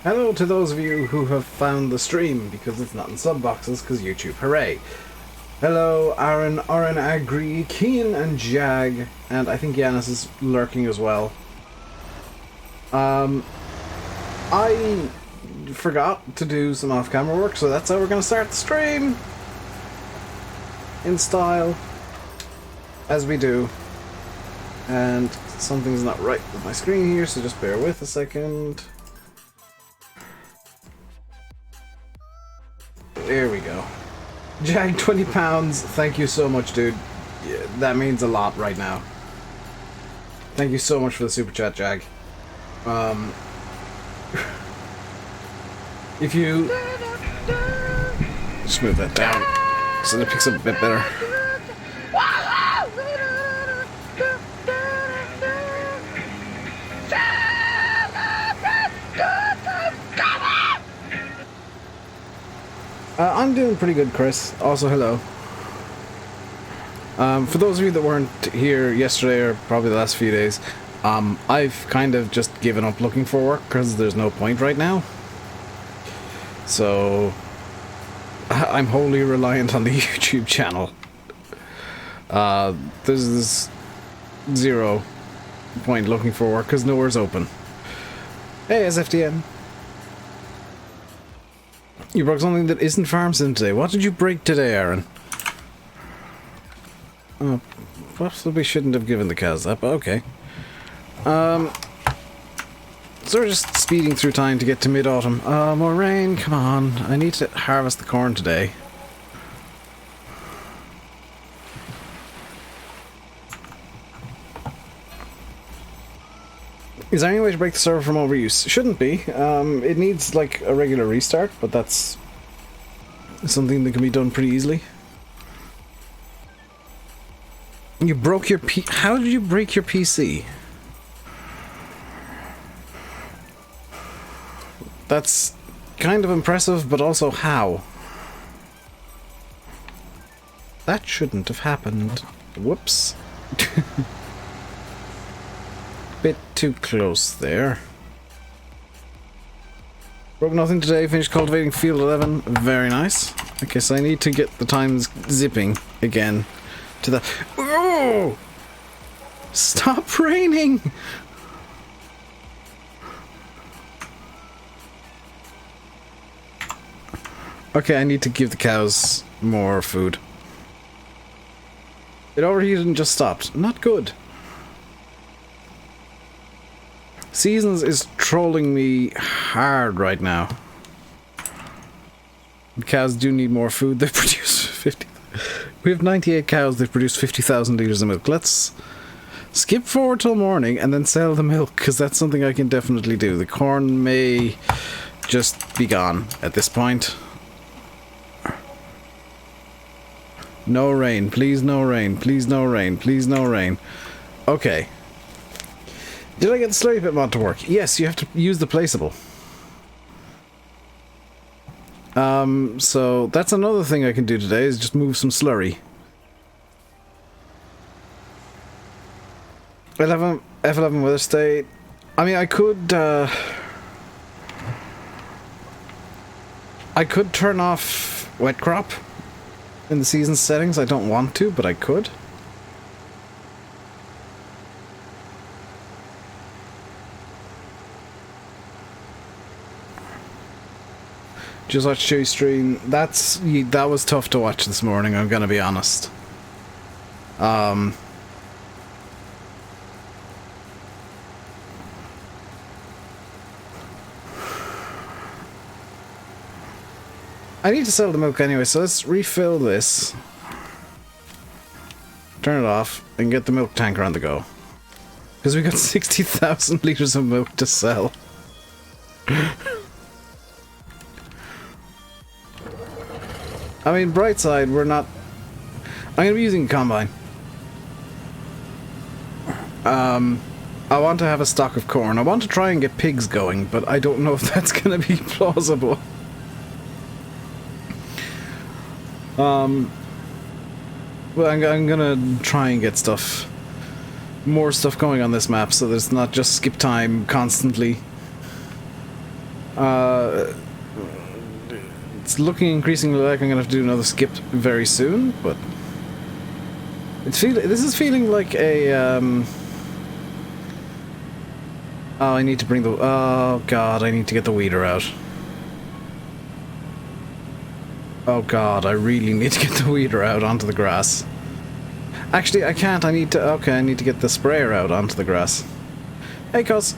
Hello to those of you who have found the stream, because it's not in sub boxes, because YouTube, hooray. Hello, Aaron, Agri, Keen, and Jag, and I think Yanis is lurking as well. I forgot to do some off-camera work, so that's how we're going to start the stream. In style, as we do. And something's not right with my screen here, so just bear with a second. There we go. Jag, £20, thank you so much, dude. Yeah, that means a lot right now. Thank you so much for the super chat, Jag. If you just move that down so that it picks up a bit better. I'm doing pretty good, Chris. Also, hello. For those of you that weren't here yesterday or probably the last few days, I've kind of just given up looking for work because there's no point right now. So, I'm wholly reliant on the YouTube channel. There's zero point looking for work because nowhere's open. Hey, SFTM. You broke something that isn't farm sim today. What did you break today, Aaron? Oh, possibly shouldn't have given the cows that, but okay. So we're just speeding through time to get to mid-autumn. More rain, come on. I need to harvest the corn today. Is there any way to break the server from overuse? Shouldn't be. It needs like a regular restart, but that's something that can be done pretty easily. You broke your How did you break your PC? That's kind of impressive, but also how? That shouldn't have happened. Whoops. Bit too close there. Broke nothing today, finished cultivating field 11. Very nice. Okay, so I need to get the times zipping again to the... Oh! Stop raining! Okay, I need to give the cows more food. It overheated and just stopped. Not good. Seasons is trolling me hard right now. The cows do need more food. They produce 50... We have 98 cows. They've produced 50,000 litres of milk. Let's skip forward till morning and then sell the milk, because that's something I can definitely do. The corn may just be gone at this point. No rain. Please no rain. Please no rain. Please no rain. Okay. Did I get the slurry pit mod to work? Yes, you have to use the placeable. So that's another thing I can do today, is just move some slurry. F11 weather state. I mean, I could turn off wet crop in the season settings. I don't want to, but I could. Just watch Chewy stream. That was tough to watch this morning, I'm gonna be honest. I need to sell the milk anyway, so let's refill this. Turn it off and get the milk tanker on the go. Because we got 60,000 litres of milk to sell. I mean, bright side, we're not... I'm going to be using a combine. I want to have a stock of corn. I want to try and get pigs going, but I don't know if that's going to be plausible. Well, I'm going to try and get more stuff going on this map, so there's not just skip time constantly. Uh, it's looking increasingly like I'm going to have to do another skip very soon, but this is feeling like a oh, I need to bring the oh god, I need to get the weeder out. Oh god, I really need to get the weeder out onto the grass. Actually, I can't. I need to get the sprayer out onto the grass. Hey, cuz.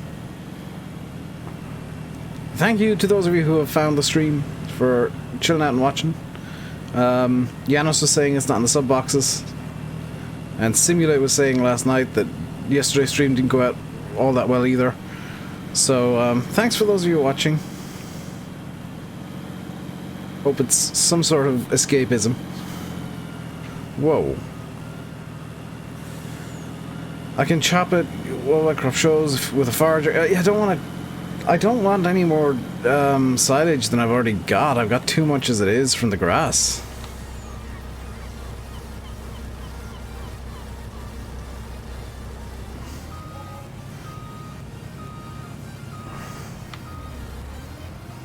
Thank you to those of you who have found the stream for chilling out and watching. Janos was saying it's not in the sub boxes. And Simulate was saying last night that yesterday's stream didn't go out all that well either. So, thanks for those of you watching. Hope it's some sort of escapism. Whoa. I can chop it while I crop shows with a forager. I don't want any more silage than I've already got. I've got too much as it is from the grass.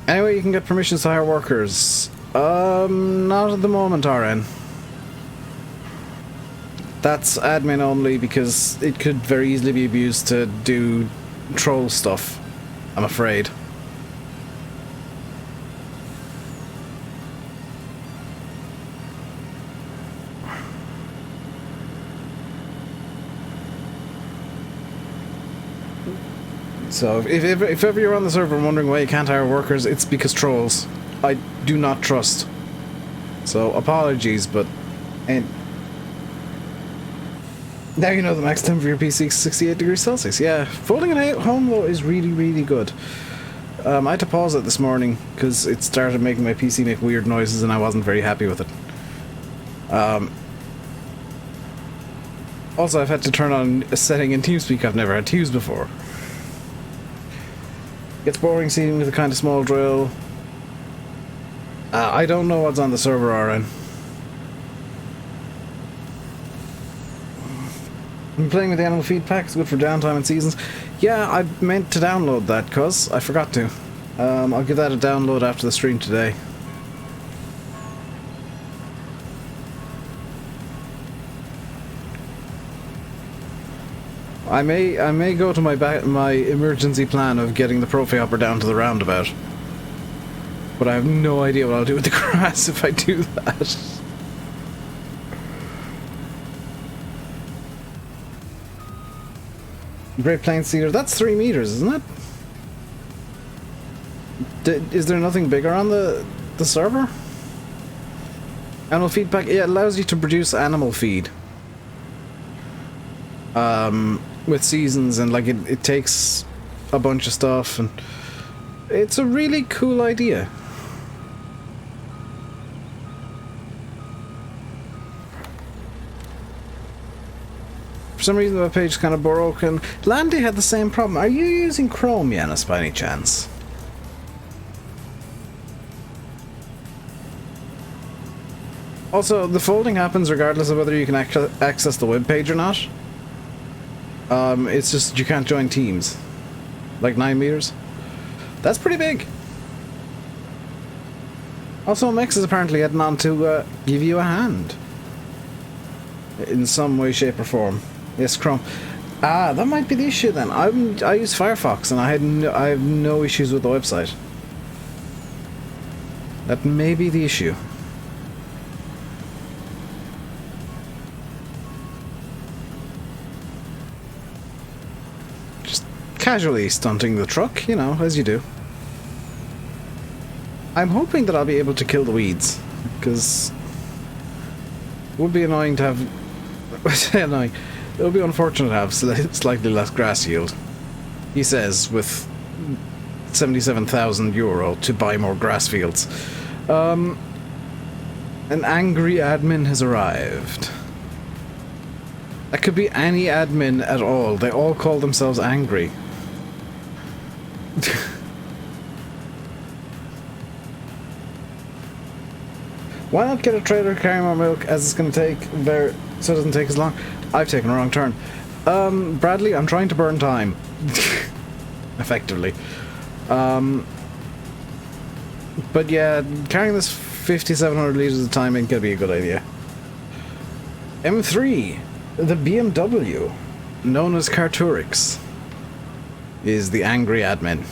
Anyway, you can get permissions to hire workers. Not at the moment, RN. That's admin only because it could very easily be abused to do troll stuff, I'm afraid. So, if ever you're on the server and wondering why you can't hire workers, it's because trolls. I do not trust. So, apologies, but... And now you know the max temp for your PC is 68 degrees Celsius. Yeah, folding it at home, though, is really, really good. I had to pause it this morning, because it started making my PC make weird noises, and I wasn't very happy with it. Also, I've had to turn on a setting in TeamSpeak I've never had to use before. Gets boring seeing with a kind of small drill. I don't know what's on the server, RN. I'm playing with the animal feed pack. It's good for downtime and seasons. Yeah, I meant to download that, cuz I forgot to. I'll give that a download after the stream today. I may go to my emergency plan of getting the prophy hopper down to the roundabout. But I have no idea what I'll do with the grass if I do that. Great Plains Cedar, that's 3 meters, isn't it? Is there nothing bigger on the server? Animal feed pack, yeah, it allows you to produce animal feed. With seasons, and like it takes a bunch of stuff, and it's a really cool idea. For some reason the page is kind of broken. Landy had the same problem. Are you using Chrome, Yanis, by any chance? Also, the folding happens regardless of whether you can access the web page or not. It's just you can't join teams. Like 9 meters. That's pretty big. Also, Mex is apparently heading on to give you a hand. In some way, shape or form. Yes, Chrome. Ah, that might be the issue then. I use Firefox and I have no issues with the website. That may be the issue. Casually stunting the truck, you know, as you do. I'm hoping that I'll be able to kill the weeds, because it would be annoying to have... I say annoying. It would be unfortunate to have slightly less grass yield. He says, with 77,000 euro to buy more grass fields. An angry admin has arrived. That could be any admin at all. They all call themselves angry. Why not get a trailer carrying more milk as it's going to take there so it doesn't take as long? I've taken a wrong turn. Bradley, I'm trying to burn time. Effectively. But yeah, carrying this 5,700 litres at a time ain't gonna be a good idea. M3, the BMW, known as Carturix, is the angry admin.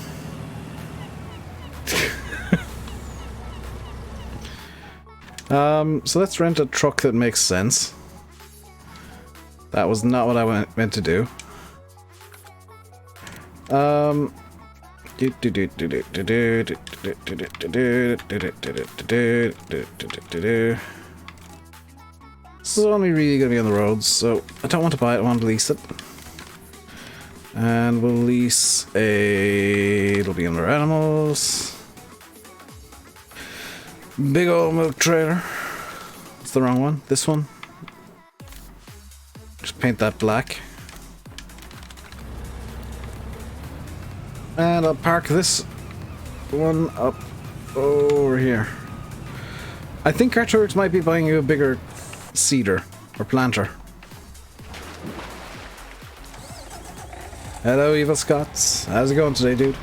So let's rent a truck that makes sense. That was not what I meant to do. This is only really going to be on the roads, so I don't want to buy it, I want to lease it. And we'll lease a... it'll be under animals. Big old milk trailer. It's the wrong one. This one. Just paint that black. And I'll park this one up over here. I think Carturix might be buying you a bigger seeder or planter. Hello, Evil Scots. How's it going today, dude?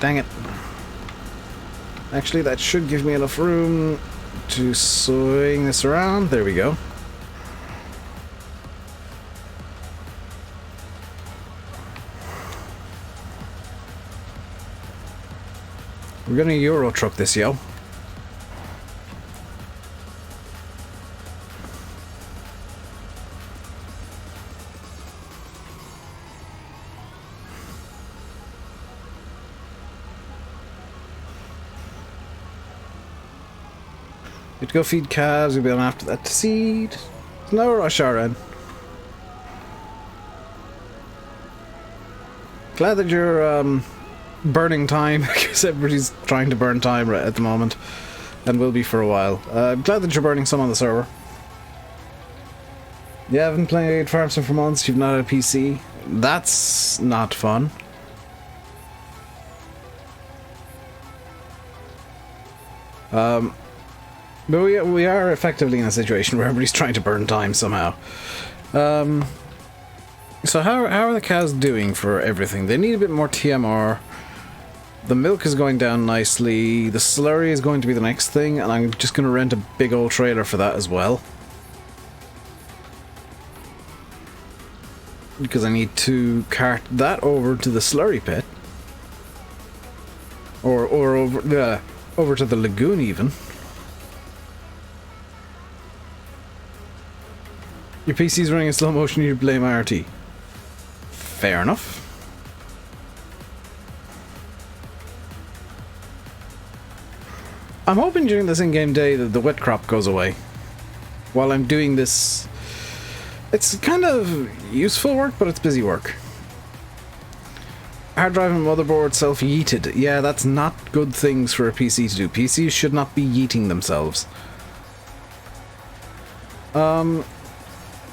Dang it. Actually, that should give me enough room to swing this around. There we go. We're gonna Euro truck this, yo. Need to go feed calves, we'll be on after that to seed. No rush, RN. Glad that you're burning time, because everybody's trying to burn time right at the moment, and will be for a while. I'm glad that you're burning some on the server. You haven't played Farm Sim for months, you've not had a PC. That's not fun. But we are effectively in a situation where everybody's trying to burn time somehow. So how are the cows doing for everything? They need a bit more TMR. The milk is going down nicely. The slurry is going to be the next thing, and I'm just going to rent a big old trailer for that as well. Because I need to cart that over to the slurry pit. Or over to the lagoon even. Your PC's running in slow motion, you blame IRT. Fair enough. I'm hoping during this in-game day that the wet crop goes away. While I'm doing this... It's kind of useful work, but it's busy work. Hard drive and motherboard self-yeeted. Yeah, that's not good things for a PC to do. PCs should not be yeeting themselves.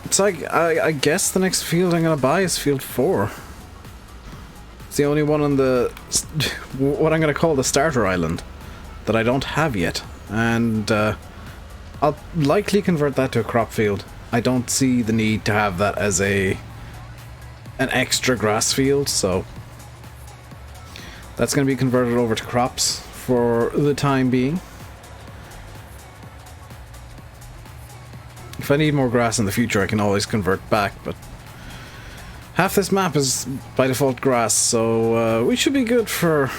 It's like, I guess the next field I'm gonna buy is field 4. It's the only one on the... what I'm gonna call the starter island that I don't have yet. And I'll likely convert that to a crop field. I don't see the need to have that as an extra grass field, so... that's gonna be converted over to crops for the time being. If I need more grass in the future, I can always convert back, but half this map is by default grass, so we should be good for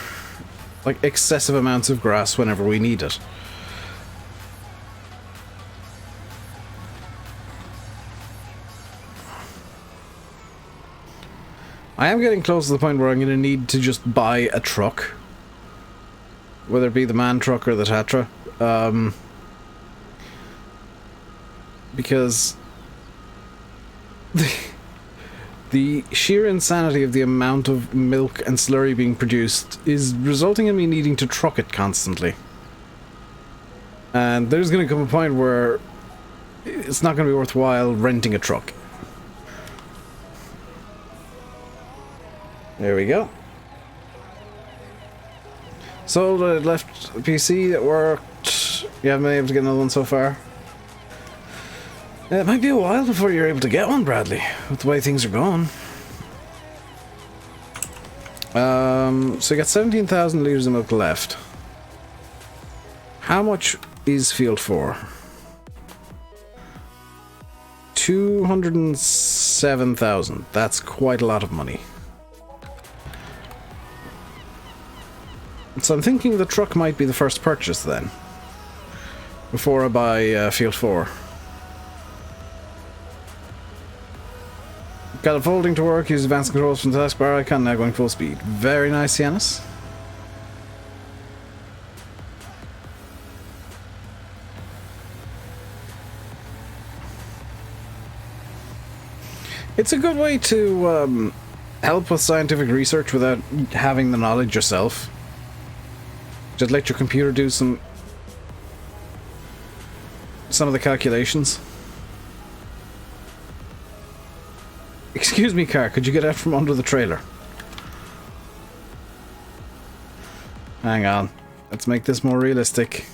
like excessive amounts of grass whenever we need it. I am getting close to the point where I'm going to need to just buy a truck, whether it be the man truck or the Tatra. Because the sheer insanity of the amount of milk and slurry being produced is resulting in me needing to truck it constantly. And there's going to come a point where it's not going to be worthwhile renting a truck. There we go. Sold a left PC that worked. You haven't been able to get another one so far? It might be a while before you're able to get one, Bradley, with the way things are going. So you got 17,000 litres of milk left. How much is Field 4? 207,000. That's quite a lot of money. So I'm thinking the truck might be the first purchase then, before I buy Field 4. Got it folding to work, use advanced controls from the taskbar icon, now going full speed. Very nice, Yanis. It's a good way to help with scientific research without having the knowledge yourself. Just let your computer do some of the calculations. Excuse me, car, could you get out from under the trailer? Hang on. Let's make this more realistic.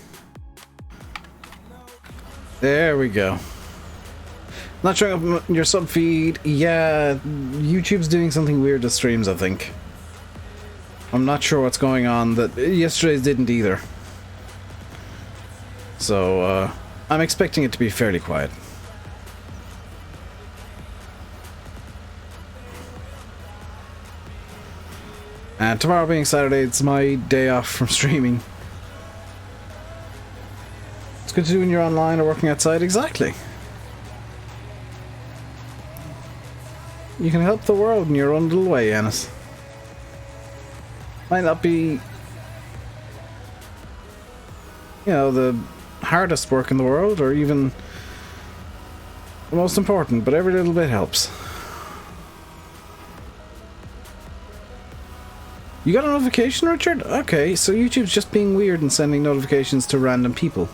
There we go. Not showing up in your sub feed. Yeah, YouTube's doing something weird to streams, I think. I'm not sure what's going on. That yesterday's didn't either. So, I'm expecting it to be fairly quiet. And tomorrow being Saturday, it's my day off from streaming. It's good to do when you're online or working outside. Exactly. You can help the world in your own little way, Yanis. Might not be, you know, the hardest work in the world, or even the most important, but every little bit helps. You got a notification, Richard? Okay, so YouTube's just being weird and sending notifications to random people.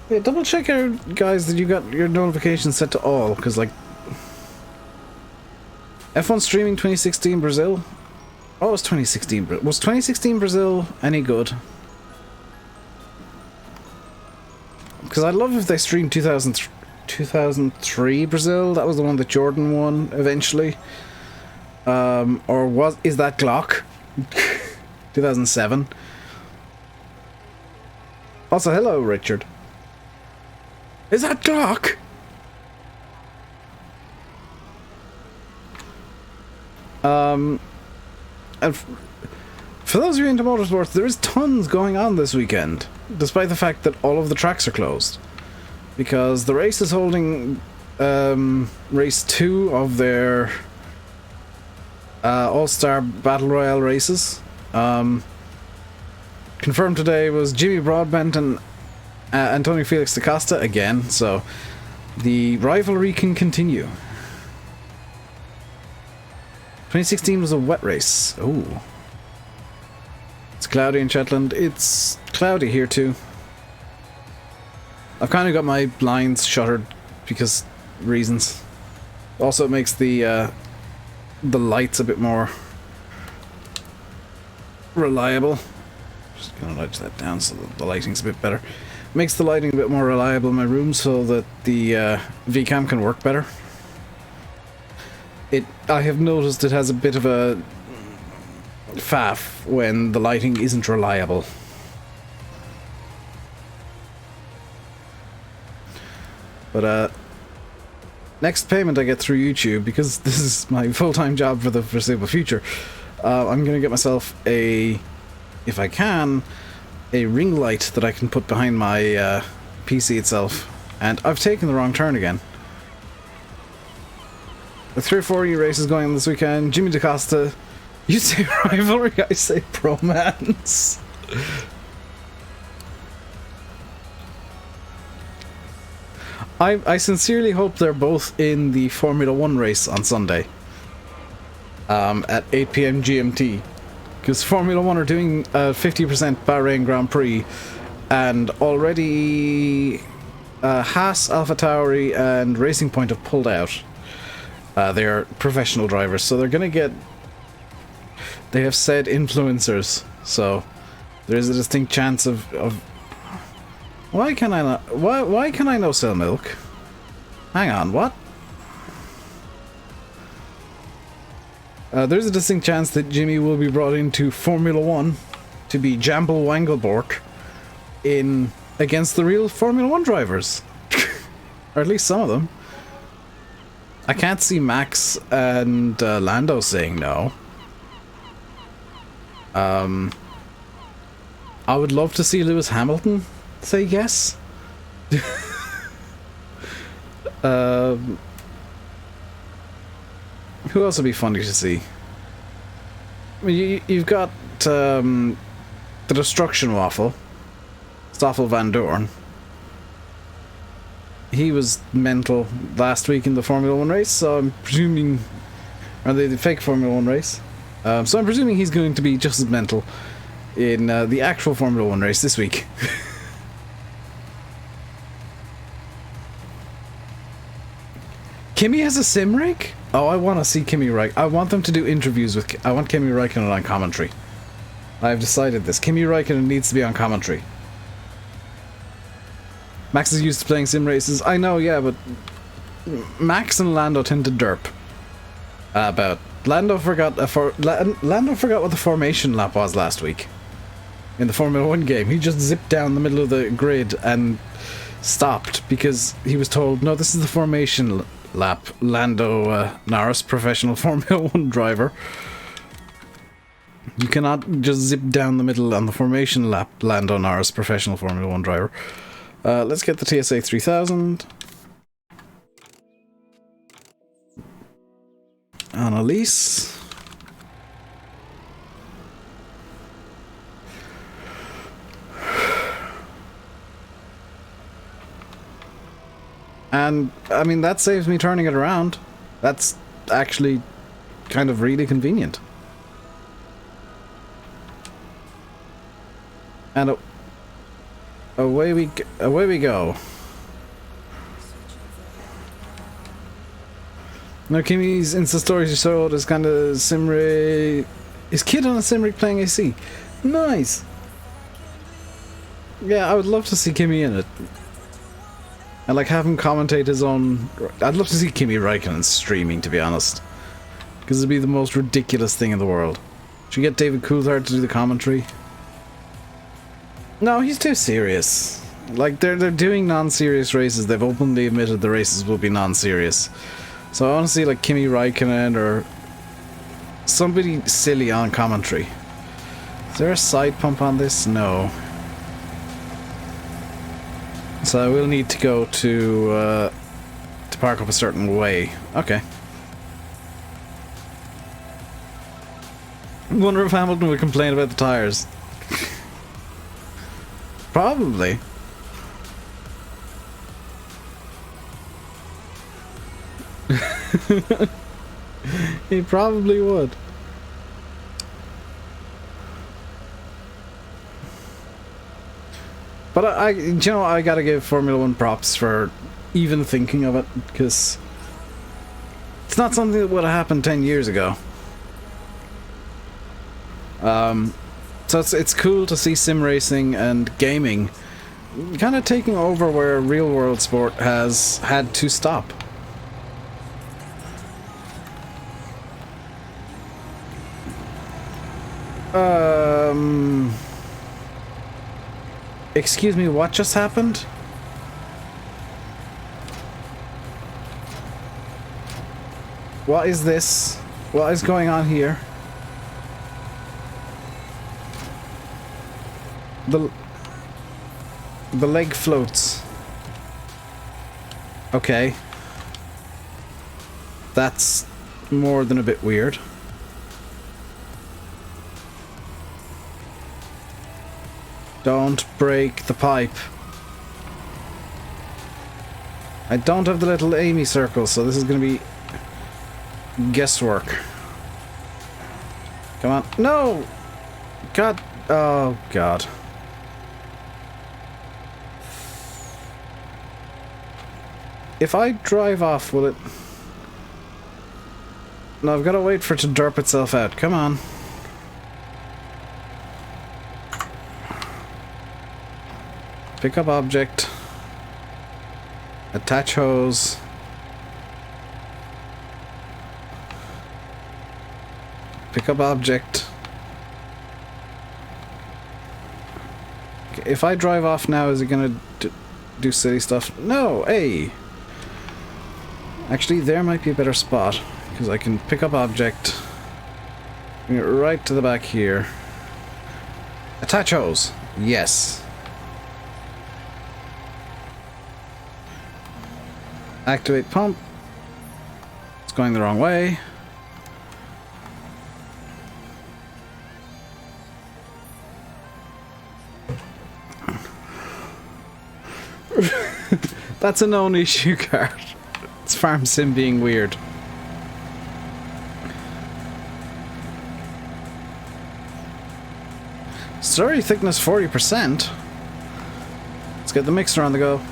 Yeah, double check out, guys, that you got your notifications set to all, because, like, F1 streaming 2016 Brazil? Oh, it was 2016. Was 2016 Brazil any good? Because I'd love if they streamed 2003 Brazil. That was the one that Jordan won eventually. Or is that Glock? 2007. Also, hello, Richard. Is that Glock? And for those of you into motorsports, there is tons going on this weekend, despite the fact that all of the tracks are closed. Because the race is holding race 2 of their All-Star Battle Royale races. Confirmed today was Jimmy Broadbent and Antonio Felix da Costa again, so the rivalry can continue. 2016 was a wet race. Oh. It's cloudy in Shetland. It's cloudy here too. I've kind of got my blinds shuttered because reasons. Also, it makes the lights a bit more reliable. Just gonna nudge that down so that the lighting's a bit better. Makes the lighting a bit more reliable in my room so that the VCam can work better. I have noticed it has a bit of a faff when the lighting isn't reliable. But next payment I get through YouTube, because this is my full-time job for the foreseeable future, I'm gonna get myself if I can, a ring light that I can put behind my PC itself. And I've taken the wrong turn again. The 3 or 4 races going on this weekend. Jimmy da Costa. You say rivalry, I say bromance. I sincerely hope they're both in the Formula 1 race on Sunday. At 8 PM GMT. Because Formula 1 are doing a 50% Bahrain Grand Prix. And already Haas, AlphaTauri and Racing Point have pulled out. They're professional drivers, so they're gonna get... They have said influencers, so There is a distinct chance of why can I not? Why can I no sell milk? Hang on, what? There's a distinct chance that Jimmy will be brought into Formula 1 to be Jamble Wanglebork in against the real Formula 1 drivers. Or at least some of them. I can't see Max and Lando saying no. I would love to see Lewis Hamilton say yes. Who else would be funny to see? I mean, you've got the Destruction Waffle, Stoffel Van Dorn. He was mental last week in the Formula 1 race, so I'm presuming... Or the fake Formula 1 race. So I'm presuming he's going to be just as mental in the actual Formula 1 race this week. Kimi has a sim rig? Oh, I want to see Kimi Raikkonen. I want them to do interviews with... I want Kimi Raikkonen on commentary. I've decided this. Kimi Raikkonen needs to be on commentary. Max is used to playing sim races. I know, yeah, but... Max and Lando tend to derp. About... Lando forgot Lando forgot what the formation lap was last week. In the Formula 1 game. He just zipped down the middle of the grid and stopped because he was told, no, this is the formation lap. Lando Norris, professional Formula 1 driver. You cannot just zip down the middle on the formation lap, Lando Norris, professional Formula 1 driver. Let's get the TSA 3000. Annalise. And, I mean, that saves me turning it around. That's actually kind of really convenient. And away we go. Now, Kimi's Insta stories you showed is kind of Simray. Is Kid on a Simray playing AC? Nice! Yeah, I would love to see Kimi in it. And like have him commentate his own... I'd love to see Kimi Raikkonen streaming, to be honest. Because it'd be the most ridiculous thing in the world. Should we get David Coulthard to do the commentary? No, he's too serious. Like, they're doing non-serious races. They've openly admitted the races will be non-serious. So I want to see like Kimi Raikkonen or somebody silly on commentary. Is there a side pump on this? No. So I will need to go to park up a certain way. Okay. I wonder if Hamilton would complain about the tires. Probably. He probably would. But you know, I gotta give Formula 1 props for even thinking of it, because it's not something that would have happened 10 years ago. So it's cool to see sim racing and gaming kind of taking over where real world sport has had to stop. Excuse me, what just happened? What is this? What is going on here? The leg floats. Okay. That's more than a bit weird. Don't break the pipe. I don't have the little Amy circle, so this is gonna be guesswork. Come on. No! God. Oh, God. If I drive off, will it... No, I've got to wait for it to derp itself out. Come on. Pick up object. Attach hose. Pick up object. Okay, if I drive off now, is it gonna do silly stuff? No, hey! Actually, there might be a better spot, because I can pick up object. Bring it right to the back here. Attach hose. Yes. Activate pump. It's going the wrong way. That's a known issue card. It's Farm Sim being weird. Slurry thickness 40%. Let's get the mixer on the go.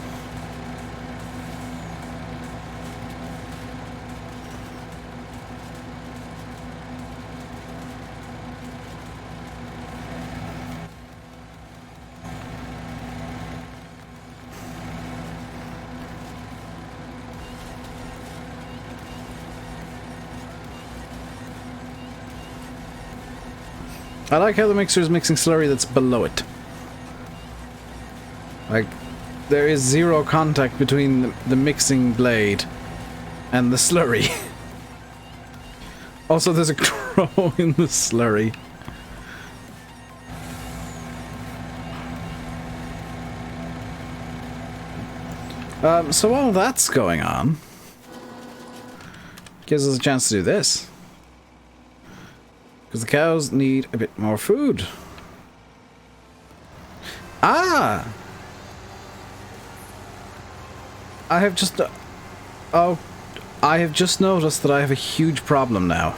I like how the mixer is mixing slurry that's below it. Like, there is zero contact between the mixing blade and the slurry. Also, there's a crow in the slurry. So while that's going on, gives us a chance to do this. Because the cows need a bit more food. Ah! I have just... oh, I have just noticed that I have a huge problem now.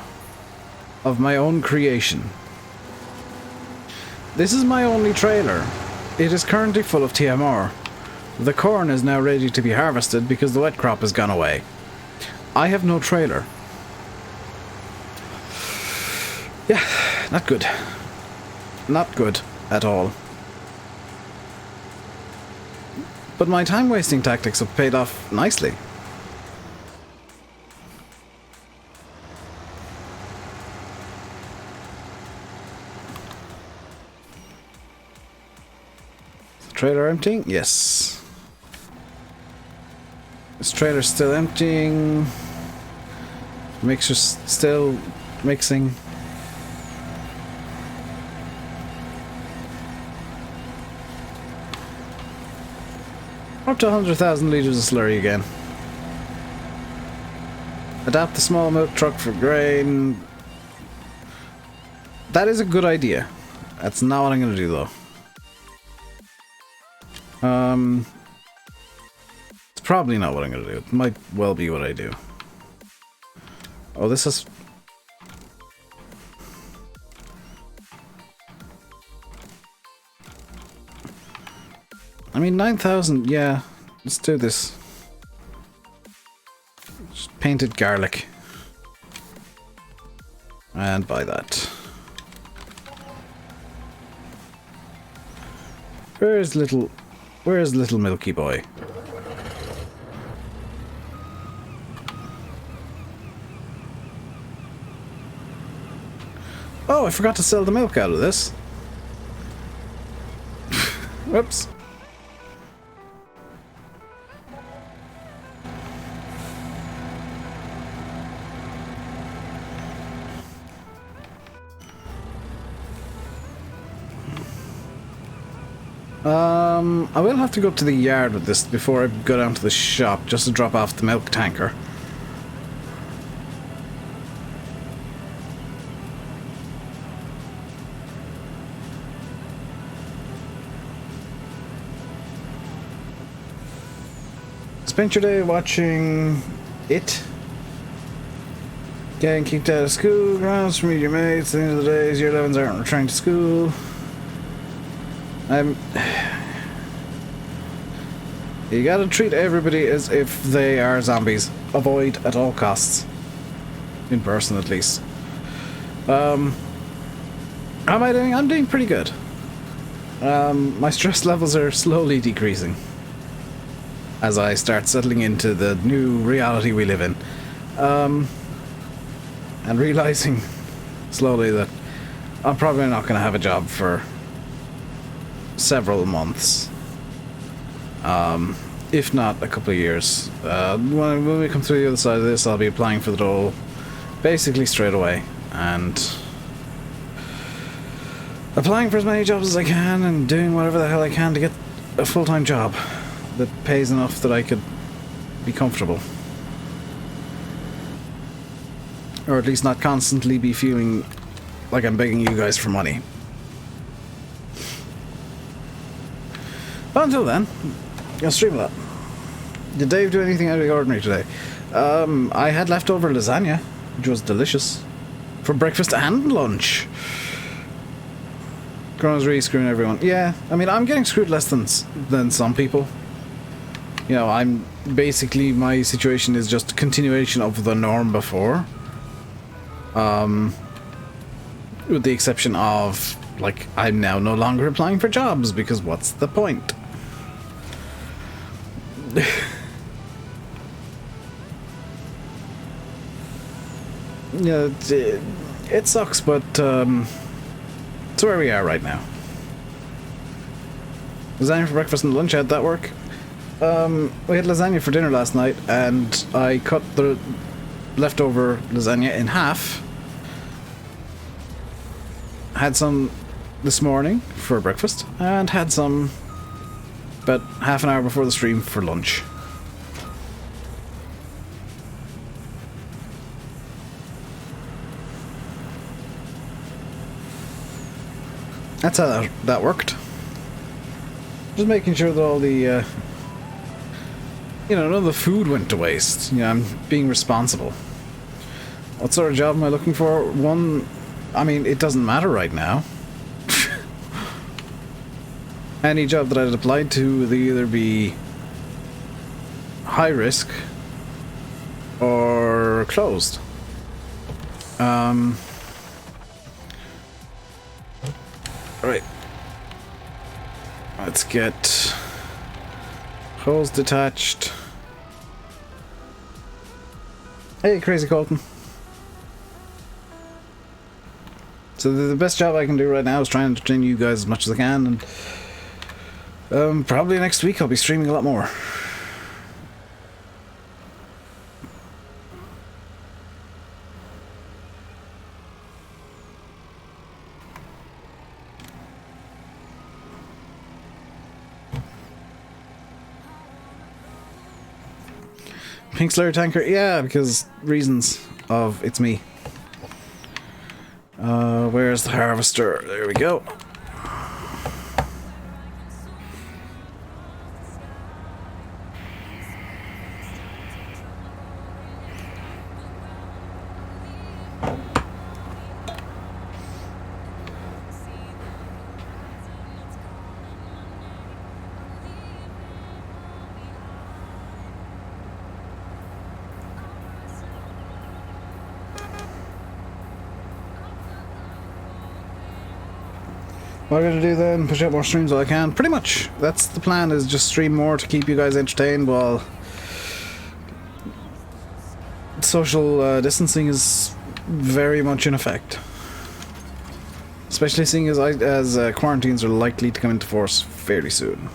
Of my own creation. This is my only trailer. It is currently full of TMR. The corn is now ready to be harvested because the wet crop has gone away. I have no trailer. Yeah, not good. Not good at all. But my time-wasting tactics have paid off nicely. Is the trailer emptying? Yes. This trailer's still emptying. Mixer's still mixing. Up to 100,000 litres of slurry again. Adapt the small milk truck for grain. That is a good idea. That's not what I'm going to do, though. It's probably not what I'm going to do. It might well be what I do. Oh, this is... I mean, 9,000, yeah. Let's do this. Just painted garlic. And buy that. Where's little Milky Boy? Oh, I forgot to sell the milk out of this. Whoops. I will have to go to the yard with this before I go down to the shop, just to drop off the milk tanker. Spend your day watching it. Getting kicked out of school, grounds to meet your mates. At the end of the day, year 11s aren't returning to school. You gotta treat everybody as if they are zombies. Avoid at all costs. In person, at least. How am I doing? I'm doing pretty good. My stress levels are slowly decreasing as I start settling into the new reality we live in. And realizing slowly that I'm probably not going to have a job for several months. If not a couple of years. When we come through the other side of this, I'll be applying for the role basically straight away. And applying for as many jobs as I can and doing whatever the hell I can to get a full-time job that pays enough that I could be comfortable. Or at least not constantly be feeling like I'm begging you guys for money. But until then, I'll stream a lot. Did Dave do anything out of the ordinary today? I had leftover lasagna, which was delicious. For breakfast and lunch. Chrono's really screwing everyone. Yeah, I mean, I'm getting screwed less than some people. You know, I'm basically, my situation is just a continuation of the norm before. With the exception of, like, I'm now no longer applying for jobs, because what's the point? Yeah, it sucks, but it's where we are right now. Lasagna for breakfast and lunch, how'd that work? We had lasagna for dinner last night, and I cut the leftover lasagna in half. Had some this morning for breakfast, and had some about half an hour before the stream for lunch. That's how that worked. Just making sure that all the, you know, none of the food went to waste. You know, I'm being responsible. What sort of job am I looking for? One, I mean, it doesn't matter right now. Any job that I'd applied to would either be high risk or closed. Right. Let's get hose detached. Hey, Crazy Colton. So the best job I can do right now is try and entertain you guys as much as I can, and probably next week I'll be streaming a lot more. Pink Slayer Tanker? Yeah, because reasons of it's me. Where's the harvester? There we go. What I'm going to do then, push out more streams while I can. Pretty much. That's the plan, is just stream more to keep you guys entertained while social distancing is very much in effect. Especially seeing as quarantines are likely to come into force fairly soon.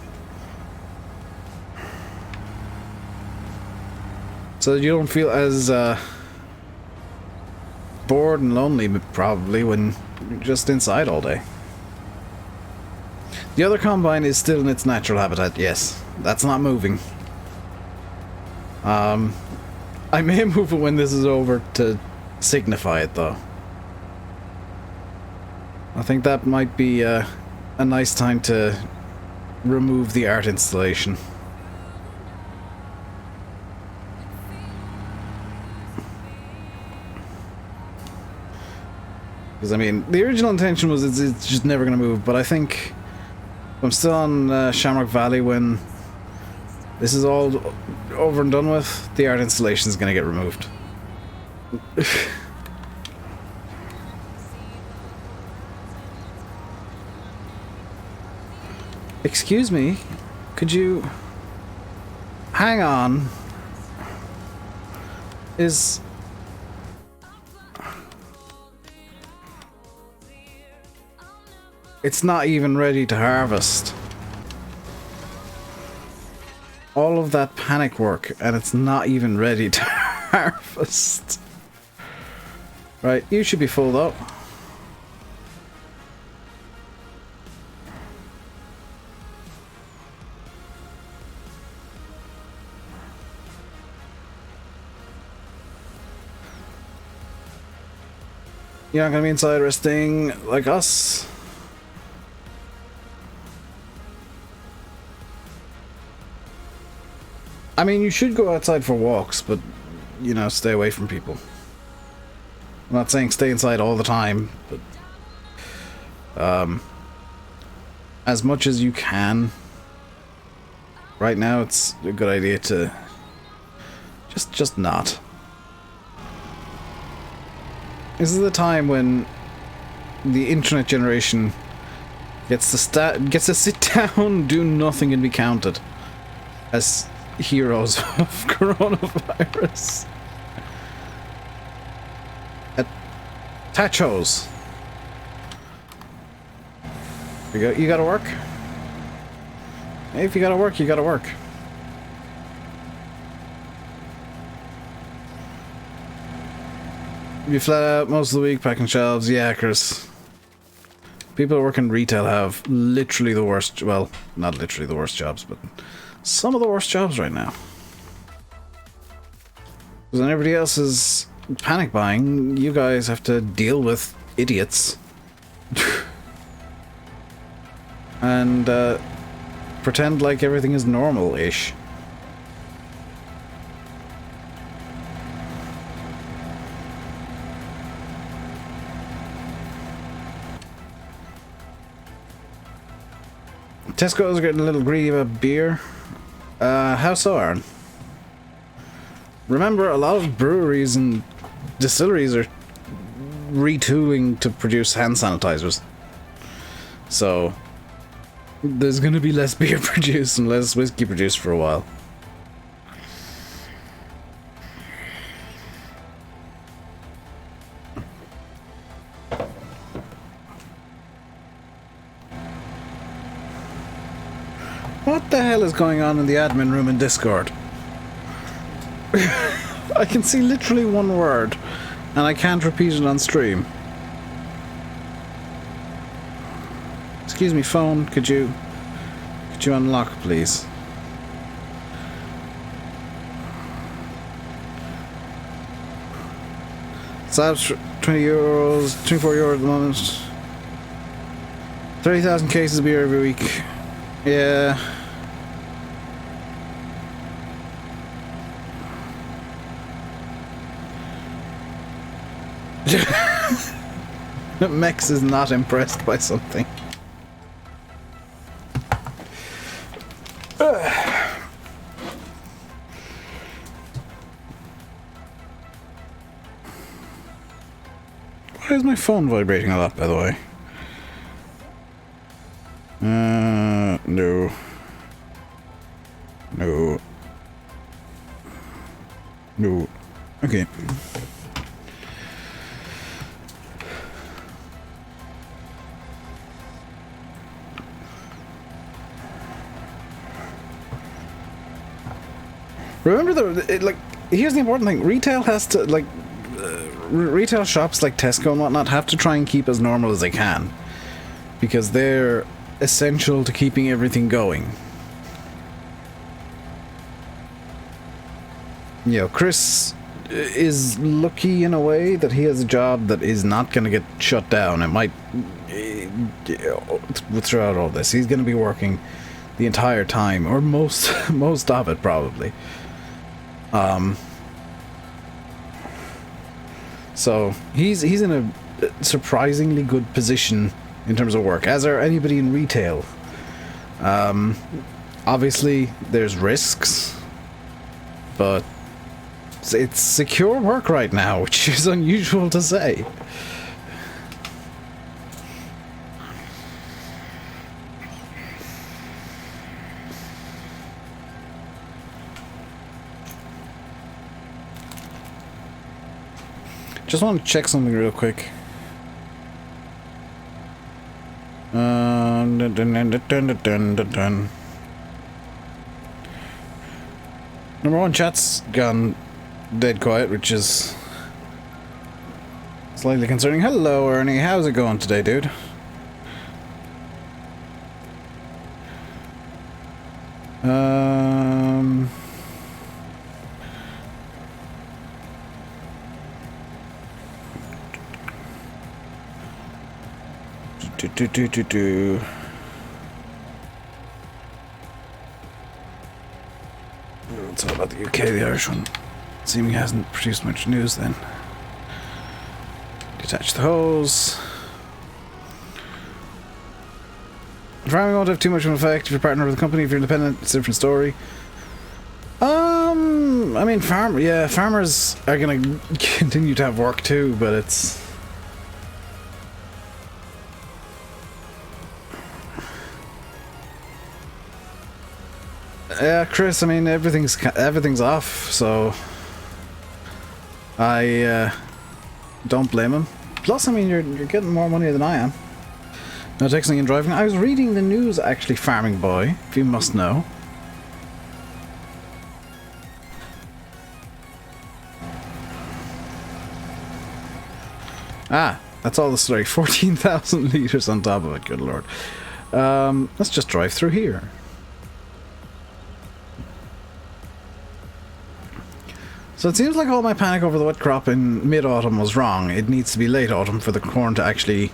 So that you don't feel as bored and lonely, probably, when you're just inside all day. The other combine is still in its natural habitat, yes. That's not moving. I may move it when this is over to signify it, though. I think that might be a nice time to remove the art installation. Because, I mean, the original intention was it's just never going to move, but I think I'm still on Shamrock Valley when this is all over and done with. The art installation is going to get removed. Excuse me, could you... Hang on. Is... It's not even ready to harvest. All of that panic work, and it's not even ready to harvest. Right, you should be full though. You're not gonna be inside resting like us. I mean, you should go outside for walks, but, you know, stay away from people. I'm not saying stay inside all the time, but as much as you can. Right now, it's a good idea to just not. This is the time when the internet generation gets to sit down, do nothing, and be counted as heroes of coronavirus. Tachos. You gotta work? Hey, if you gotta work, you gotta work. You flat out most of the week packing shelves. Yeah, Chris. People who work in retail have literally the worst, well, not literally the worst jobs, but some of the worst jobs right now. Because when everybody else is panic buying, you guys have to deal with idiots. And pretend like everything is normal-ish. Tesco's getting a little greedy about beer. How so, Aaron? Remember, a lot of breweries and distilleries are retooling to produce hand sanitizers. So, there's gonna be less beer produced and less whiskey produced for a while. What the hell is going on in the admin room in Discord? I can see literally one word, and I can't repeat it on stream. Excuse me, phone, could you unlock, please? Slabs, 20 euros, 24 euros at the moment. 30,000 cases of beer every week. Yeah. Mex is not impressed by something. Why is my phone vibrating a lot, by the way? No. No. No. Okay. Remember here's the important thing. Retail has to, retail shops like Tesco and whatnot have to try and keep as normal as they can. Because they're essential to keeping everything going. You know, Chris is lucky in a way that he has a job that is not going to get shut down. It might, throughout all this, he's going to be working the entire time, or most of it probably. So he's in a surprisingly good position in terms of work, as are anybody in retail. Obviously there's risks, but it's secure work right now, which is unusual to say. Just want to check something real quick. Dun, dun, dun, dun, dun, dun, dun, dun. Number one, chat's gone dead quiet, which is slightly concerning. Hello, Ernie. How's it going today, dude? It's all about the UK, the Irish one. Seeming hasn't produced much news then. Detach the hose. Farming won't have too much of an effect if you're partnered with a company. If you're independent, it's a different story. I mean, farmers are gonna continue to have work too, but it's... Yeah, Chris, I mean, everything's off, so... I, don't blame him. Plus, I mean, you're getting more money than I am. No texting and driving. I was reading the news, actually, Farming Boy, if you must know. Ah, that's all the story. 14,000 litres on top of it, good lord. Let's just drive through here. So it seems like all my panic over the wet crop in mid-autumn was wrong. It needs to be late autumn for the corn to actually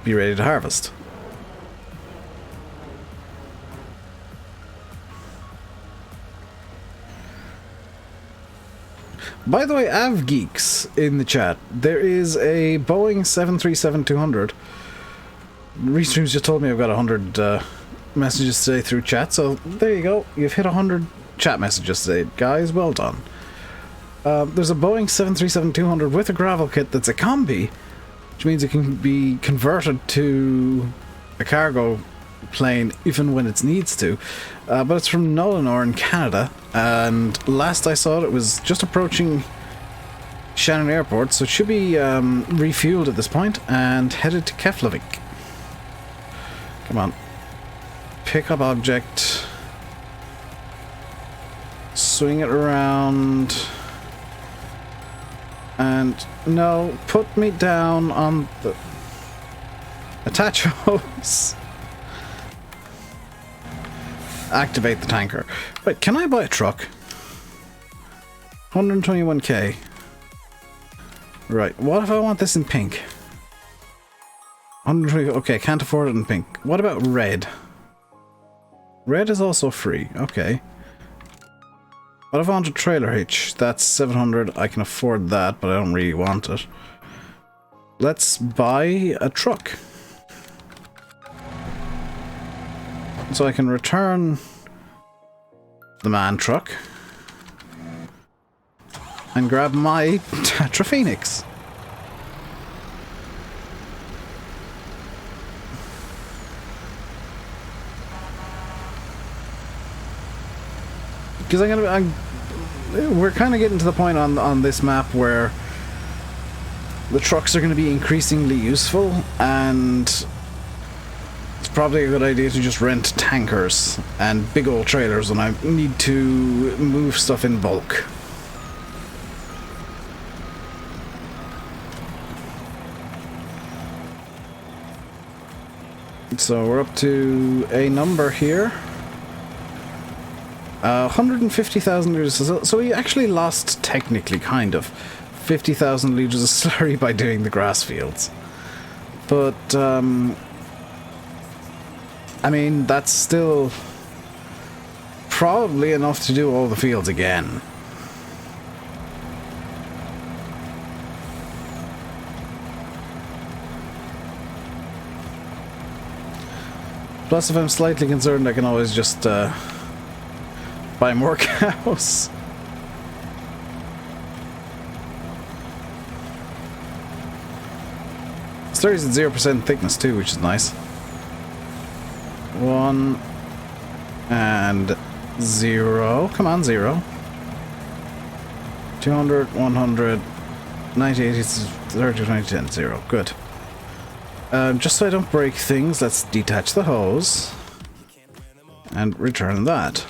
be ready to harvest. By the way, AvGeeks in the chat, there is a Boeing 737-200. Restreams just told me I've got 100 messages today through chat, so there you go. You've hit 100 chat messages today. Guys, well done. There's a Boeing 737-200 with a gravel kit that's a combi, which means it can be converted to a cargo plane even when it needs to. But it's from Nolanor in Canada, and last I saw it was just approaching Shannon Airport, so it should be refueled at this point and headed to Keflavik. Come on. Pick up object. Swing it around. And no, put me down on the... Attach hose. Activate the tanker. Wait, can I buy a truck? 121k. Right, what if I want this in pink? 120, okay, can't afford it in pink. What about red? Red is also free, okay. What if I want a trailer hitch? That's 700, I can afford that, but I don't really want it. Let's buy a truck. So I can return the man truck and grab my Tatra Phoenix. Because we're kind of getting to the point on this map where the trucks are going to be increasingly useful, and it's probably a good idea to just rent tankers and big old trailers when I need to move stuff in bulk. So we're up to a number here. 150,000 litres. So we actually lost, technically, kind of, 50,000 litres of slurry by doing the grass fields. But, I mean, that's still probably enough to do all the fields again. Plus, if I'm slightly concerned, I can always just, buy more cows. Slurry's at 0% thickness too, which is nice. 1 and 0. Come on, 0. 200, 100, 90, 80, 30, 20, 10, 0. Good. Just so I don't break things, let's detach the hose and return that.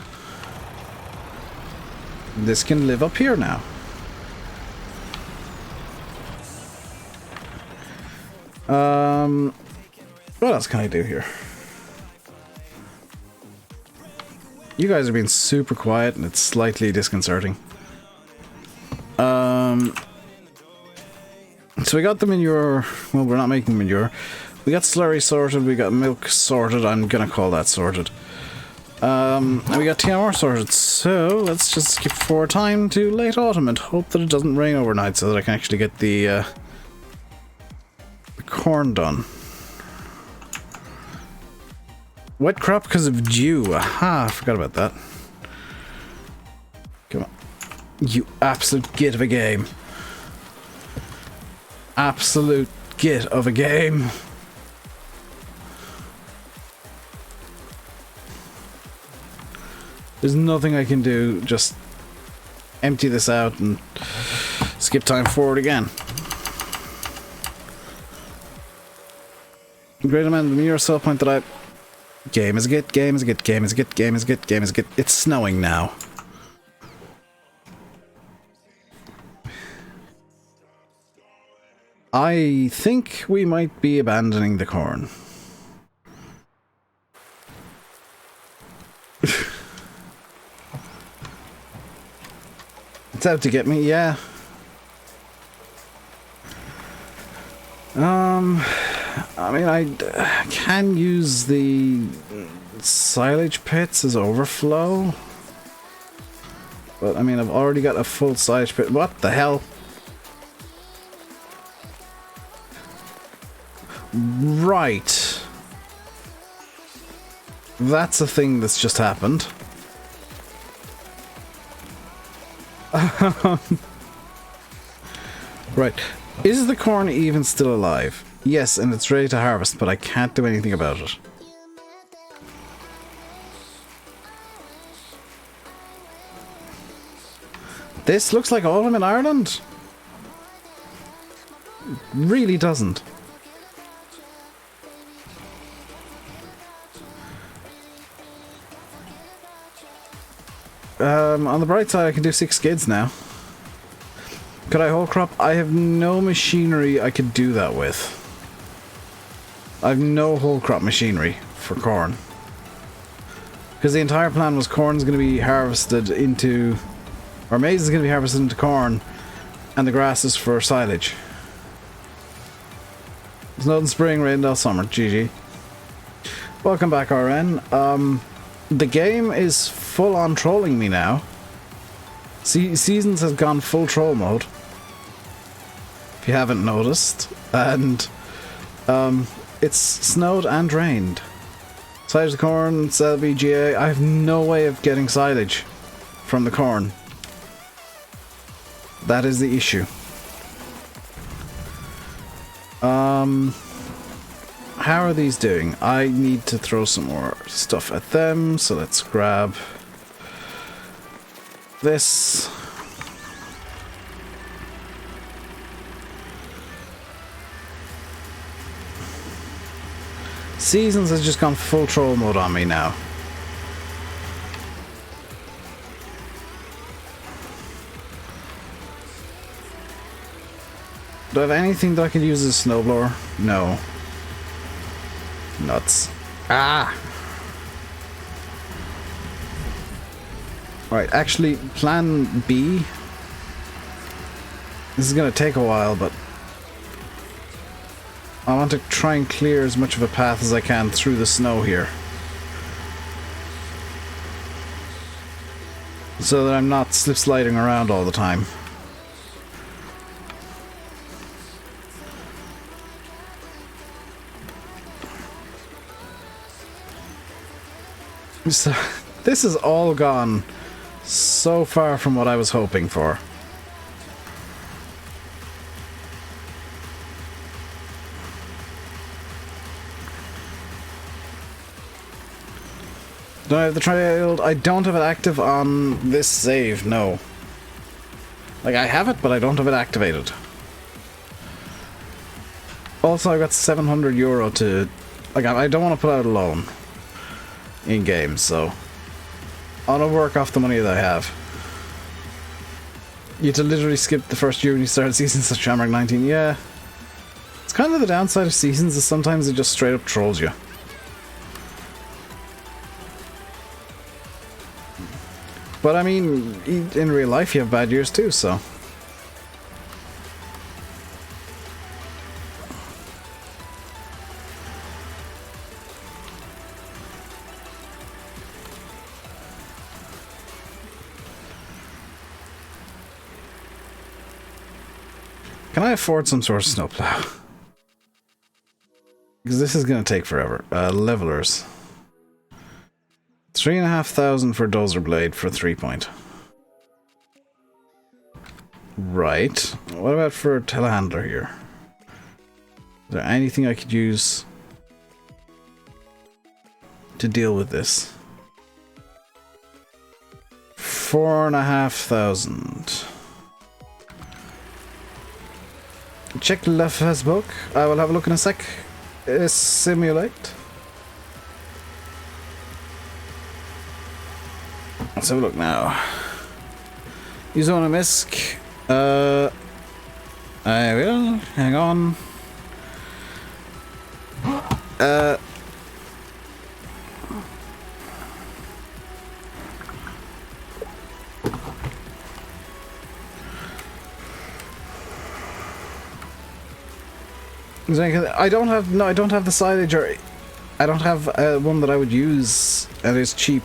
This can live up here now. What else can I do here? You guys are being super quiet and it's slightly disconcerting. So we got the manure. Well, we're not making manure. We got slurry sorted. We got milk sorted. I'm gonna call that sorted. And we got TMR sorted. So let's just skip forward time to late autumn and hope that it doesn't rain overnight so that I can actually get the corn done. Wet crop because of dew. Aha, I forgot about that. Come on. You absolute git of a game. Absolute git of a game. There's nothing I can do. Just empty this out and skip time forward again. Great amount of the manure sell point that I... Game is a git, game is a git, game is a git, game is a git, game is a git. It's snowing now. I think we might be abandoning the corn. It's out to get me, yeah. I mean, I can use the silage pits as overflow. But, I mean, I've already got a full silage pit. What the hell? Right. That's a thing that's just happened. Right. Is the corn even still alive? Yes, and it's ready to harvest, but I can't do anything about it. This looks like autumn in Ireland. It really doesn't. On the bright side, I can do 6 skids now. Could I whole crop? I have no machinery I could do that with. I have no whole crop machinery for corn. Because the entire plan was corn's going to be harvested into... Or maize is going to be harvested into corn, and the grass is for silage. Snow in spring, rain all summer. GG. Welcome back, RN. The game is full on trolling me now. Seasons has gone full troll mode. If you haven't noticed. And it's snowed and rained. Silage the corn, sell VGA. I have no way of getting silage from the corn. That is the issue. How are these doing? I need to throw some more stuff at them, so let's grab this. Seasons has just gone full troll mode on me now. Do I have anything that I can use as a snowblower? No. Nuts. Ah! Right, actually, plan B. This is gonna take a while, but I want to try and clear as much of a path as I can through the snow here. So that I'm not slip-sliding around all the time. So, this has all gone so far from what I was hoping for. Do I have the trial? I don't have it active on this save, no. Like, I have it, but I don't have it activated. Also, I got €700 to... Like, I don't want to put out a loan in games, so I'll work off the money that I have. You had to literally skip the first year when you started seasons of Shamrock 19. Yeah. It's kind of the downside of seasons, is sometimes it just straight up trolls you. But I mean, in real life you have bad years too, so... Can I afford some sort of snowplow? Because this is going to take forever. Levelers. 3,500 for dozer blade for 3 point. Right. What about for a telehandler here? Is there anything I could use to deal with this? 4,500. Check the Facebook. I will have a look in a sec. Simulate. Let's have a look now. Use on a misc. I will. Hang on. I don't have I don't have the silage, or I don't have one that I would use and is cheap.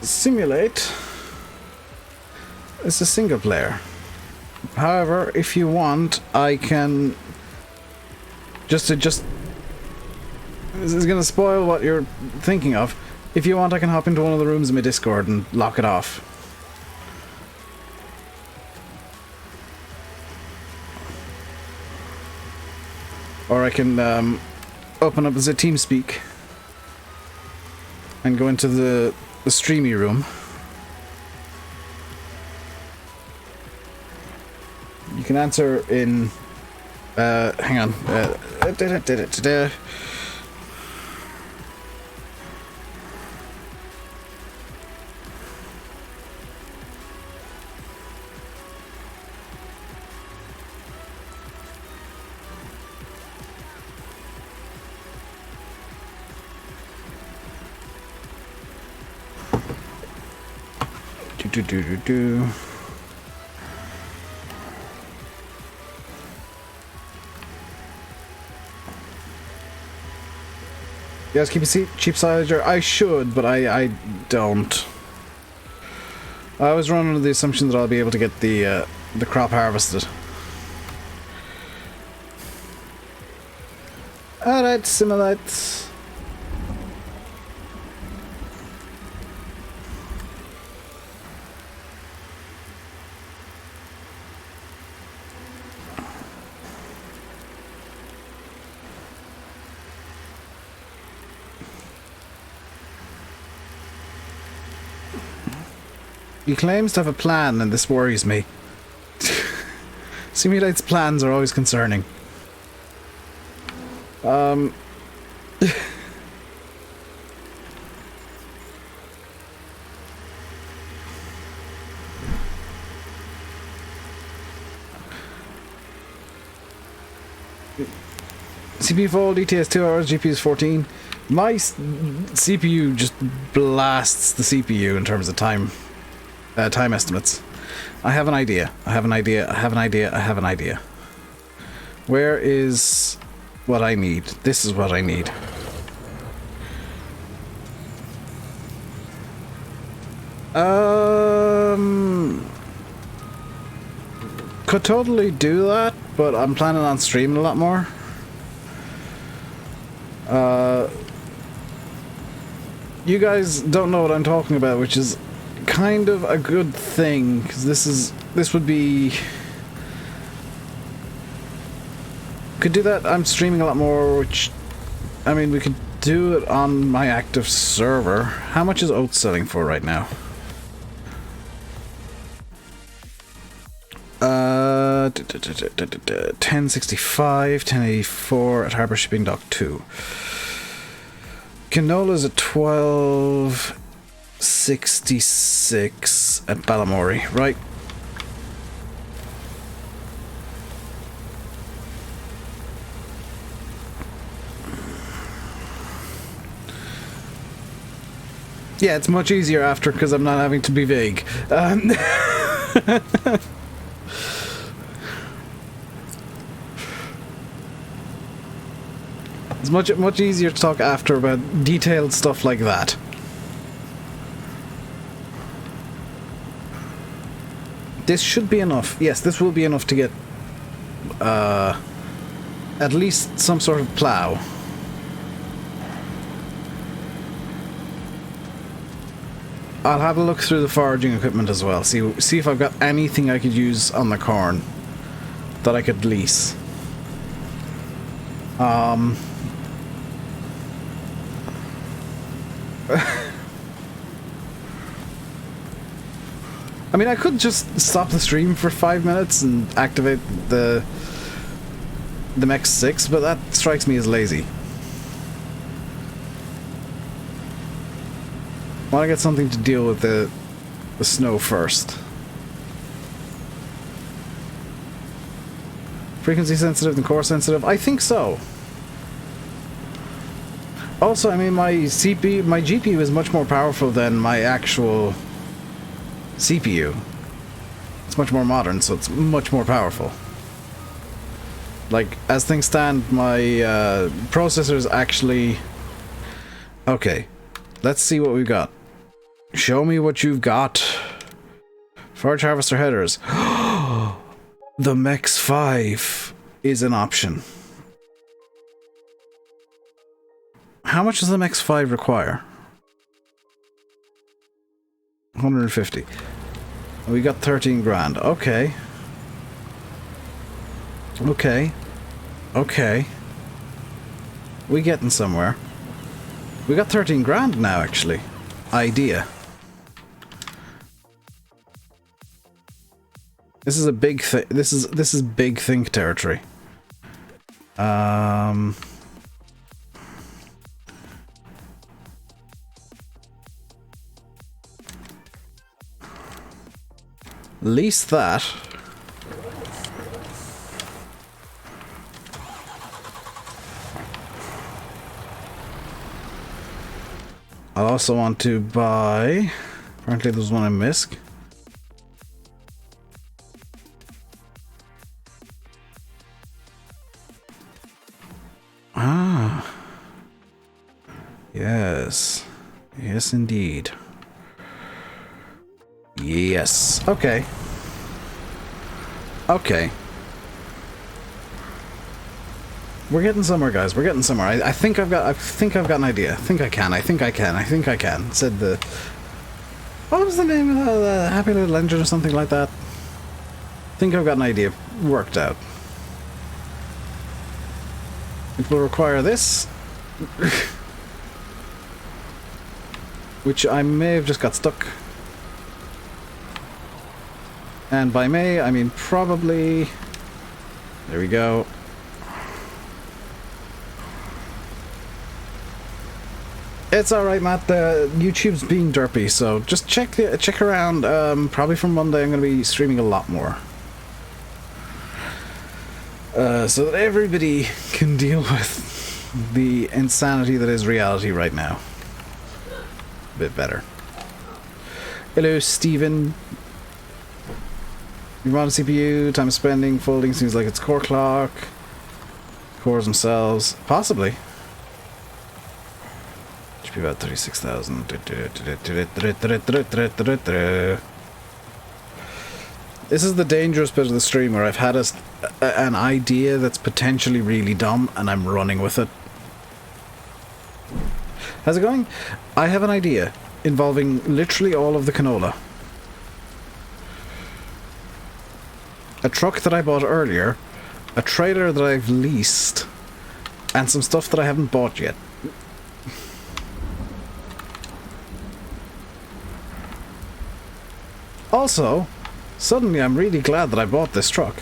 Simulate. It's a single player. However, if you want, I can this is gonna spoil what you're thinking of. If you want, I can hop into one of the rooms in my Discord and lock it off. Or I can open up as a TeamSpeak and go into the streamy room. You can answer in... hang on. Do. You guys keep a cheap silager? I should, but I don't. I was running under the assumption that I'll be able to get the crop harvested. Alright, simulate. He claims to have a plan, and this worries me. Simulate's plans are always concerning. CPU full, DT is 2 hours, GPU is 14. My CPU just blasts the CPU in terms of time estimates. I have an idea. I have an idea. I have an idea. I have an idea. Where is what I need? This is what I need. Could totally do that, but I'm planning on streaming a lot more. You guys don't know what I'm talking about, which is kind of a good thing, because this would be Could do that. I'm streaming a lot more, which... I mean, we could do it on my active server. How much is oats selling for right now? 1065, 1084 at Harbour Shipping Dock 2. Canola's at 1266 at Balamory, right? Yeah, it's much easier after because I'm not having to be vague. It's much easier to talk after about detailed stuff like that. This should be enough. Yes, this will be enough to get at least some sort of plow. I'll have a look through the foraging equipment as well. See if I've got anything I could use on the corn that I could lease. I mean, I could just stop the stream for 5 minutes and activate the Mech 6, but that strikes me as lazy. I want to get something to deal with the snow first. Frequency sensitive and core sensitive? I think so. Also, I mean, my GPU is much more powerful than my actual CPU. It's much more modern, so it's much more powerful. Like, as things stand, my processor is actually... Okay, let's see what we've got. Show me what you've got. Forage harvester headers. The Mex 5 is an option. How much does the Mex 5 require? 150. We got 13 grand. Okay. Okay. Okay. We getting somewhere. We got 13 grand now, actually. Idea. This is a big thing. This is big think territory. Lease that. I also want to buy... Apparently there's one I missed. Ah. Yes. Yes, indeed. Yes. Okay. Okay. We're getting somewhere, guys. We're getting somewhere. I think I've got an idea. I think I can. Said the... What was the name of the Happy Little Engine or something like that? I think I've got an idea worked out. It will require this. Which I may have just got stuck. And by may, I mean probably... There we go. It's alright, Matt. The YouTube's being derpy, so just check around. Probably from Monday I'm going to be streaming a lot more. So that everybody can deal with the insanity that is reality right now. A bit better. Hello, Steven. You want a CPU, time of spending, folding seems like it's core clock. Cores themselves. Possibly. Should be about 36,000. This is the dangerous bit of the stream where I've had an idea that's potentially really dumb and I'm running with it. How's it going? I have an idea involving literally all of the canola. A truck that I bought earlier a trailer that I've leased, and some stuff that I haven't bought yet. Also, suddenly I'm really glad that I bought this truck.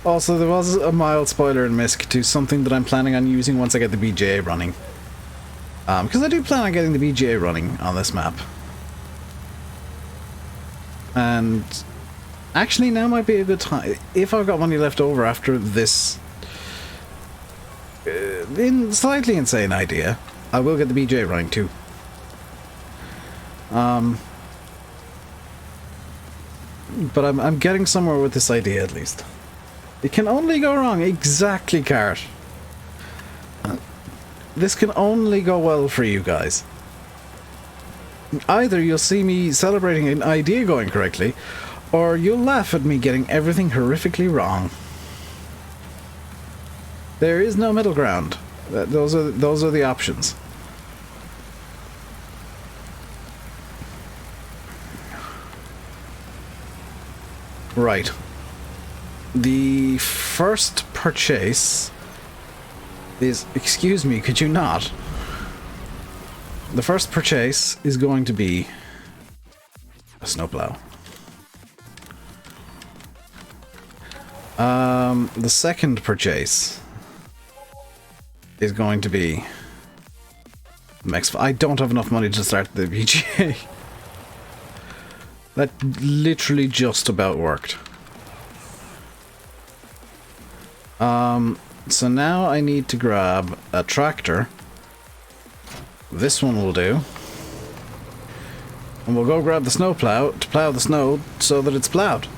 Also, there was a mild spoiler in Misk to something that I'm planning on using once I get the BGA running. Because I do plan on getting the BGA running on this map. And actually now might be a good time, if I've got money left over after this slightly insane idea, I will get the BGA running too. But I'm getting somewhere with this idea at least. It can only go wrong. Exactly, Cart. This can only go well for you guys. Either you'll see me celebrating an idea going correctly, or you'll laugh at me getting everything horrifically wrong. There is no middle ground. Those are the options. Right. The first purchase is... Excuse me, could you not? The first purchase is going to be a snowplow. The second purchase is going to be I don't have enough money to start the BGA. That literally just about worked. So now I need to grab a tractor. This one will do. And we'll go grab the snowplow to plow the snow so that it's plowed.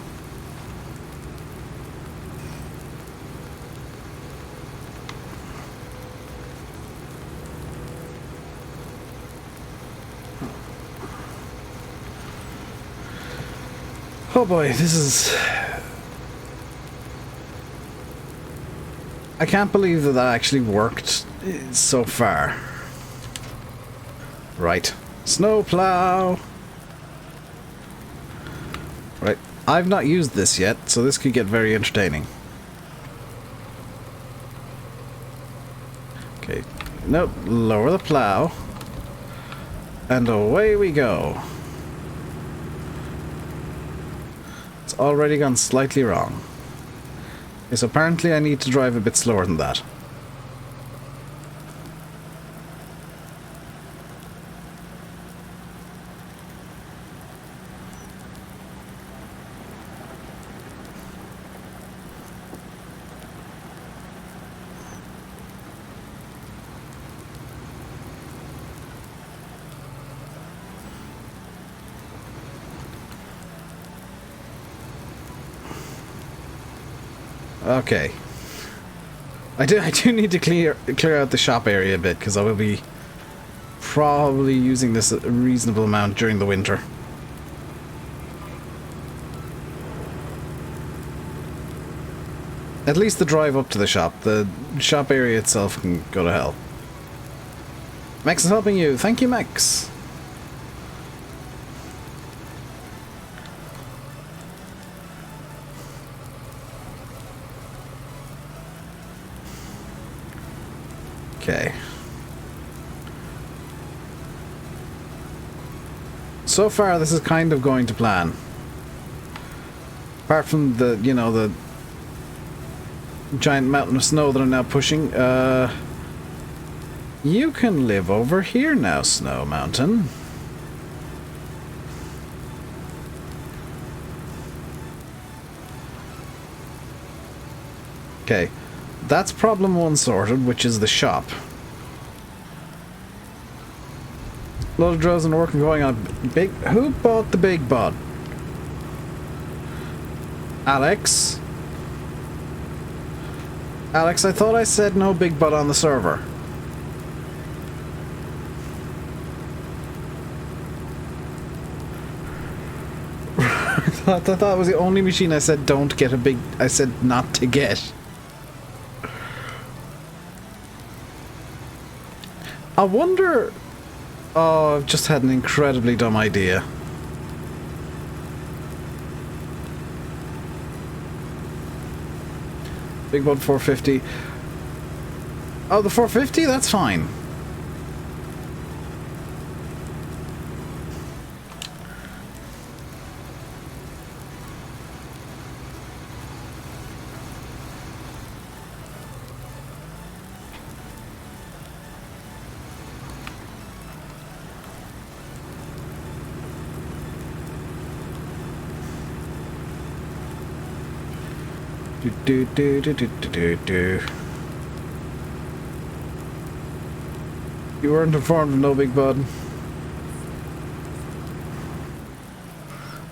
Oh boy, this is... I can't believe that actually worked so far. Right. Snowplow! Right. I've not used this yet, so this could get very entertaining. Okay. Nope. Lower the plow. And away we go. It's already gone slightly wrong. Yes, apparently I need to drive a bit slower than that. Okay. I do need to clear out the shop area a bit, because I will be probably using this a reasonable amount during the winter. At least the drive up to the shop. The shop area itself can go to hell. Max is helping you. Thank you, Max. Okay. So far, this is kind of going to plan. Apart from the, you know, the giant mountain of snow that I'm now pushing. You can live over here now, Snow Mountain. Okay. That's problem one sorted, which is the shop. A lot of drills and work going on. Who bought the big bod? Alex? Alex, I thought I said no big bod on the server. I thought it was the only machine I said don't get a big... I said not to get. I wonder... Oh, I've just had an incredibly dumb idea. Big Bud 450. Oh, the 450? That's fine. You weren't informed of no Big Bud.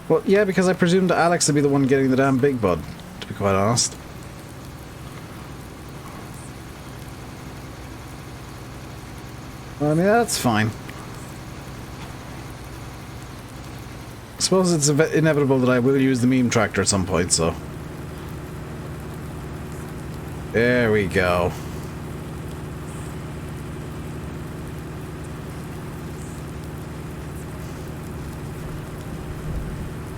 Well, yeah, because I presumed Alex would be the one getting the damn Big Bud, to be quite honest. I mean, that's fine. I suppose it's inevitable that I will use the meme tractor at some point, so... There we go.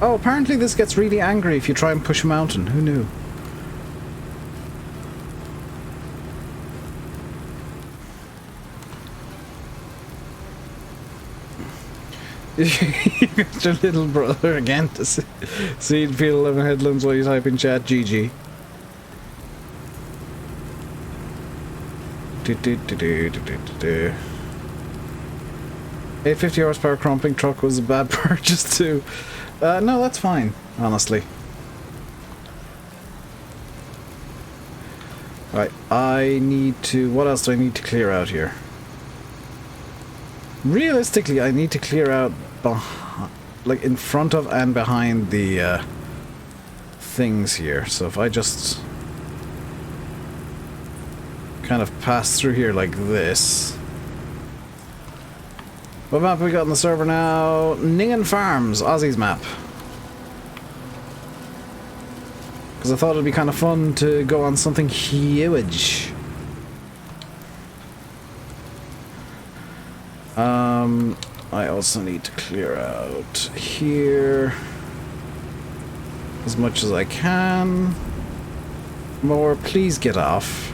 Oh, apparently this gets really angry if you try and push a mountain. Who knew? You got your little brother again to see you feel 11 headlands while you type in chat. GG. 850 horsepower crumping truck was a bad purchase too. No, that's fine, honestly. Right, I need to... What else do I need to clear out here? Realistically, I need to clear out like in front of and behind the things here. So if I just kind of pass through here like this. What map have we got on the server now? Ningen Farms, Aussie's map. Because I thought it'd be kind of fun to go on something huge. I also need to clear out here as much as I can. More, please get off.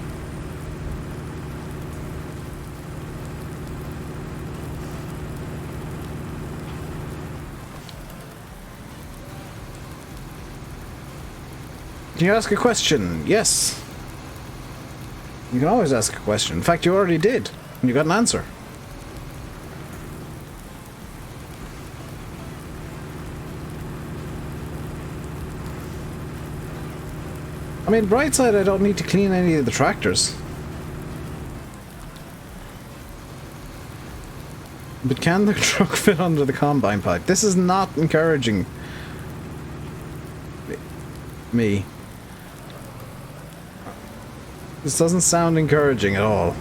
Can you ask a question? Yes. You can always ask a question. In fact, you already did, and you got an answer. I mean, bright side, I don't need to clean any of the tractors. But can the truck fit under the combine pipe? This is not encouraging me. This doesn't sound encouraging at all.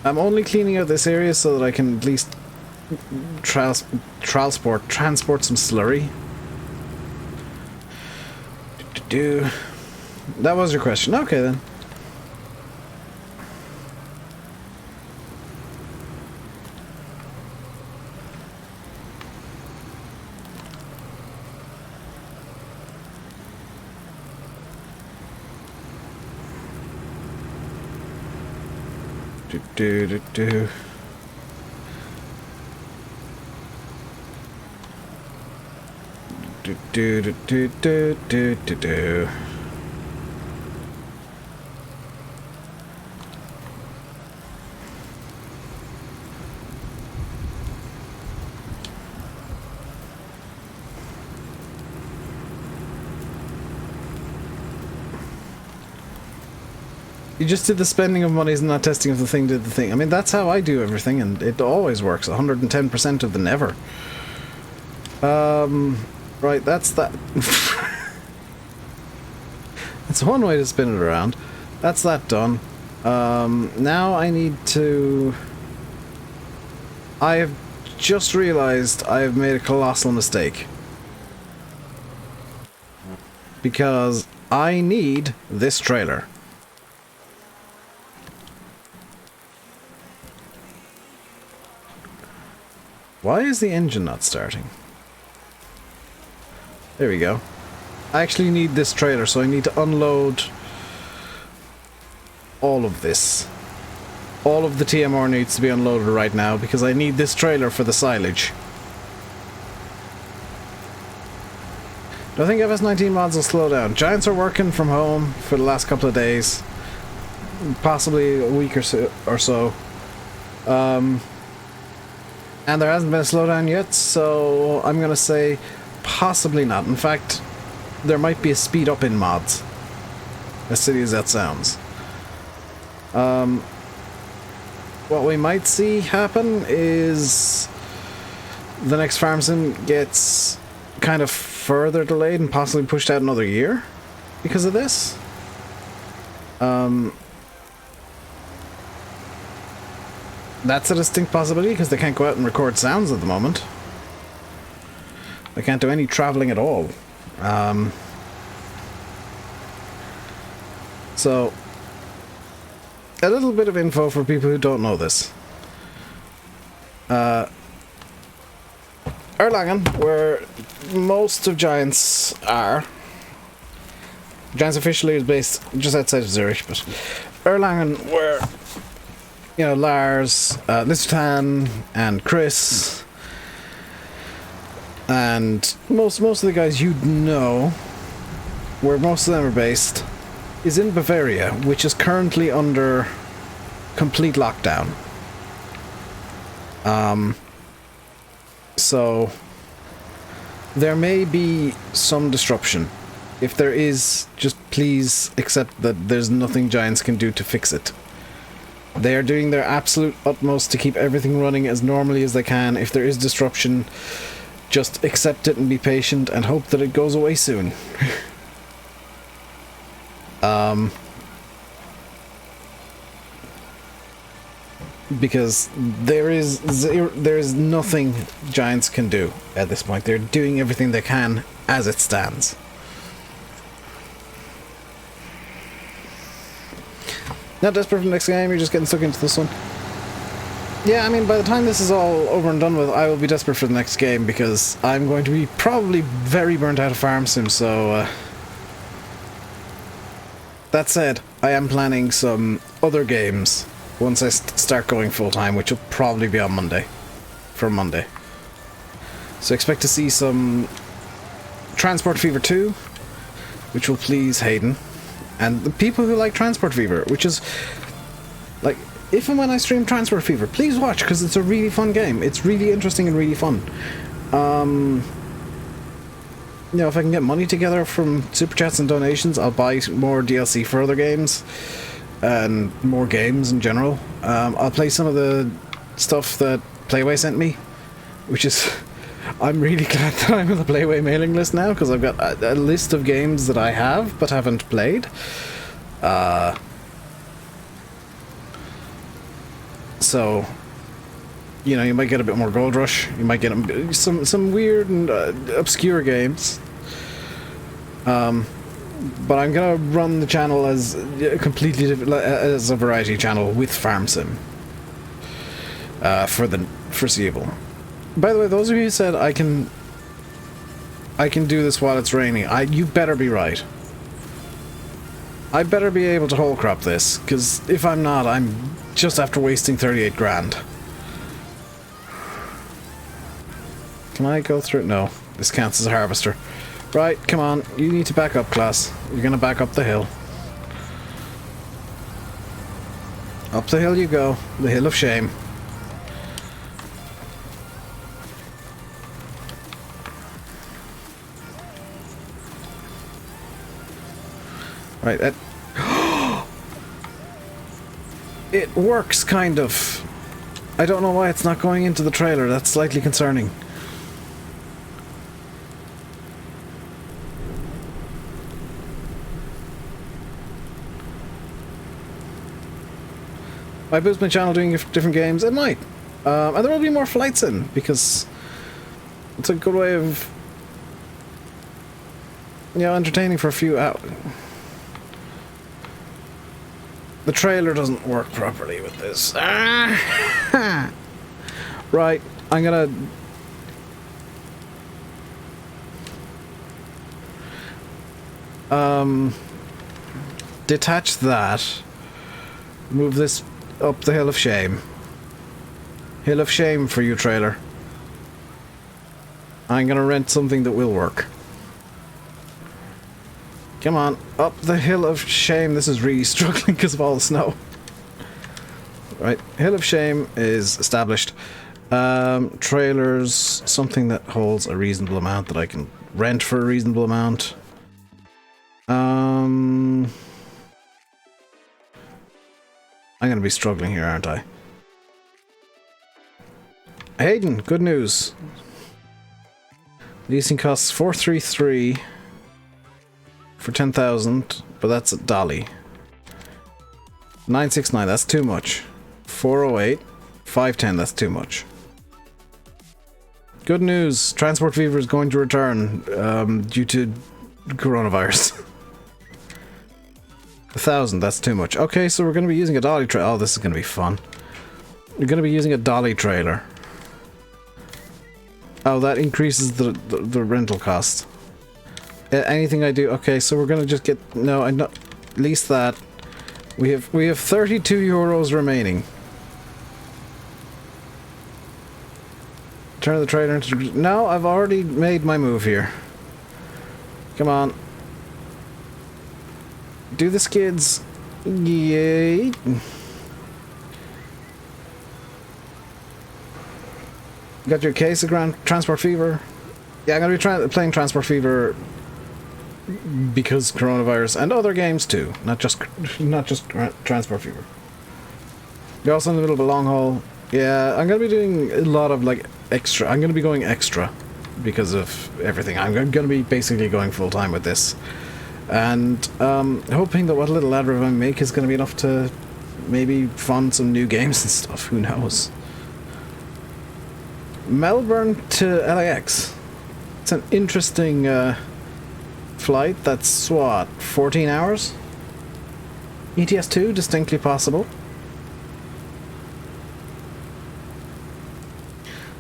I'm only cleaning out this area so that I can at least transport some slurry. That was your question. Okay then. Do. You just did the spending of monies and not testing if the thing did the thing. I mean, that's how I do everything, and it always works. 110% of the never. Right, that's that. That's one way to spin it around. That's that done. Now I need to... I have just realized I have made a colossal mistake. Because I need this trailer. Why is the engine not starting? There we go. I actually need this trailer, so I need to unload all of this. All of the TMR needs to be unloaded right now because I need this trailer for the silage. Do I think FS19 mods will slow down? Giants are working from home for the last couple of days. Possibly a week or so. And there hasn't been a slowdown yet, so I'm going to say possibly not. In fact, there might be a speed up in mods. As silly as that sounds. What we might see happen is the next farm sim gets kind of further delayed and possibly pushed out another year because of this. That's a distinct possibility because they can't go out and record sounds at the moment. They can't do any traveling at all. So, a little bit of info for people who don't know this. Erlangen, where most of Giants are. Giants officially is based just outside of Zurich, but Erlangen, where, you know, Lars, Listan, and Chris, and most of the guys you'd know, where most of them are based, is in Bavaria, which is currently under complete lockdown. So there may be some disruption. If there is, just please accept that there's nothing Giants can do to fix it. They are doing their absolute utmost to keep everything running as normally as they can. If there is disruption, just accept it and be patient and hope that it goes away soon. Because there is nothing Giants can do at this point. They're doing everything they can as it stands. Not desperate for the next game, you're just getting stuck into this one. Yeah, I mean, by the time this is all over and done with, I will be desperate for the next game because I'm going to be probably very burnt out of Farm Sim, so... That said, I am planning some other games once I start going full-time, which will probably be on Monday. For Monday. So expect to see some Transport Fever 2, which will please Hayden. And the people who like Transport Fever, which is... Like, if and when I stream Transport Fever, please watch, because it's a really fun game. It's really interesting and really fun. You know, if I can get money together from Super Chats and donations, I'll buy more DLC for other games. And more games in general. I'll play some of the stuff that Playway sent me, which is... I'm really glad that I'm on the Playway mailing list now, because I've got a list of games that I have but haven't played. So, you know, you might get a bit more Gold Rush. You might get some weird and obscure games. But I'm gonna run the channel as a completely different, as a variety channel with Farm Sim for the foreseeable. By the way, those of you who said I can do this while it's raining, you better be right. I better be able to whole crop this, because if I'm not, I'm just after wasting 38 grand. Can I go through it? No, this counts as a harvester. Right, come on, you need to back up, class. You're gonna back up the hill. Up the hill you go, the hill of shame. Right, that... It works, kind of. I don't know why it's not going into the trailer, that's slightly concerning. Might boost my channel doing different games? It might. And there will be more flights in, because it's a good way of, you know, entertaining for a few hours. The trailer doesn't work properly with this. Right, I'm gonna... detach that. Move this up the Hill of Shame. Hill of Shame for you, trailer. I'm gonna rent something that will work. Come on, up the Hill of Shame. This is really struggling because of all the snow. Right, Hill of Shame is established. Trailers, something that holds a reasonable amount that I can rent for a reasonable amount. I'm gonna be struggling here, aren't I? Hayden, good news. Leasing costs 433 for 10,000, but that's at Dolly. 969, that's too much. 408, 510, that's too much. Good news, Transport Fever is going to return due to coronavirus. 1,000, that's too much. Okay, so we're going to be using a dolly trailer. Oh, this is going to be fun. We're going to be using a dolly trailer. Oh, that increases the rental cost. Anything I do... Okay, so we're going to just get... No, I not lease that. We have 32 euros remaining. Turn the trailer into... No, I've already made my move here. Come on. Do the skids. Yay. Got your case of Transport Fever? Yeah, I'm going to be playing Transport Fever because coronavirus and other games too, not just Transport Fever. You're also in the middle of a long haul. Yeah, I'm going to be doing a lot of like extra. I'm going to be going extra because of everything. I'm going to be basically going full time with this. And hoping that what little ad rev I make is going to be enough to maybe fund some new games and stuff. Who knows? Melbourne to LAX. It's an interesting flight. That's what, 14 hours? ETS2, distinctly possible.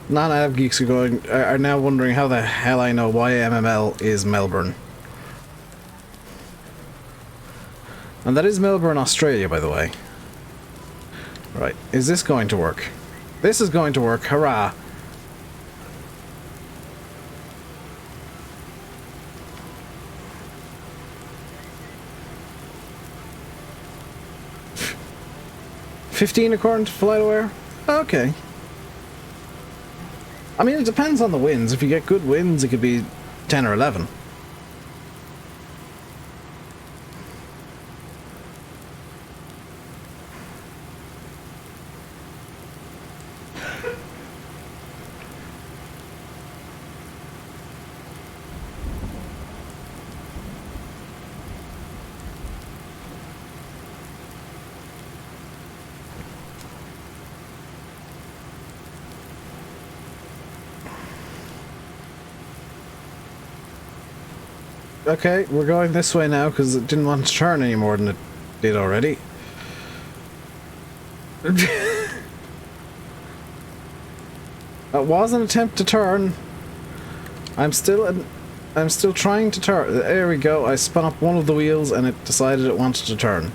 Non-Av geeks are now wondering how the hell I know why MML is Melbourne. And that is Melbourne, Australia, by the way. Right, is this going to work? This is going to work, hurrah! $15 according to FlightAware? Okay. I mean, it depends on the winds. If you get good winds, it could be 10 or 11. Okay, we're going this way now because it didn't want to turn any more than it did already. That was an attempt to turn. I'm still trying to turn. There we go. I spun up one of the wheels and it decided it wanted to turn.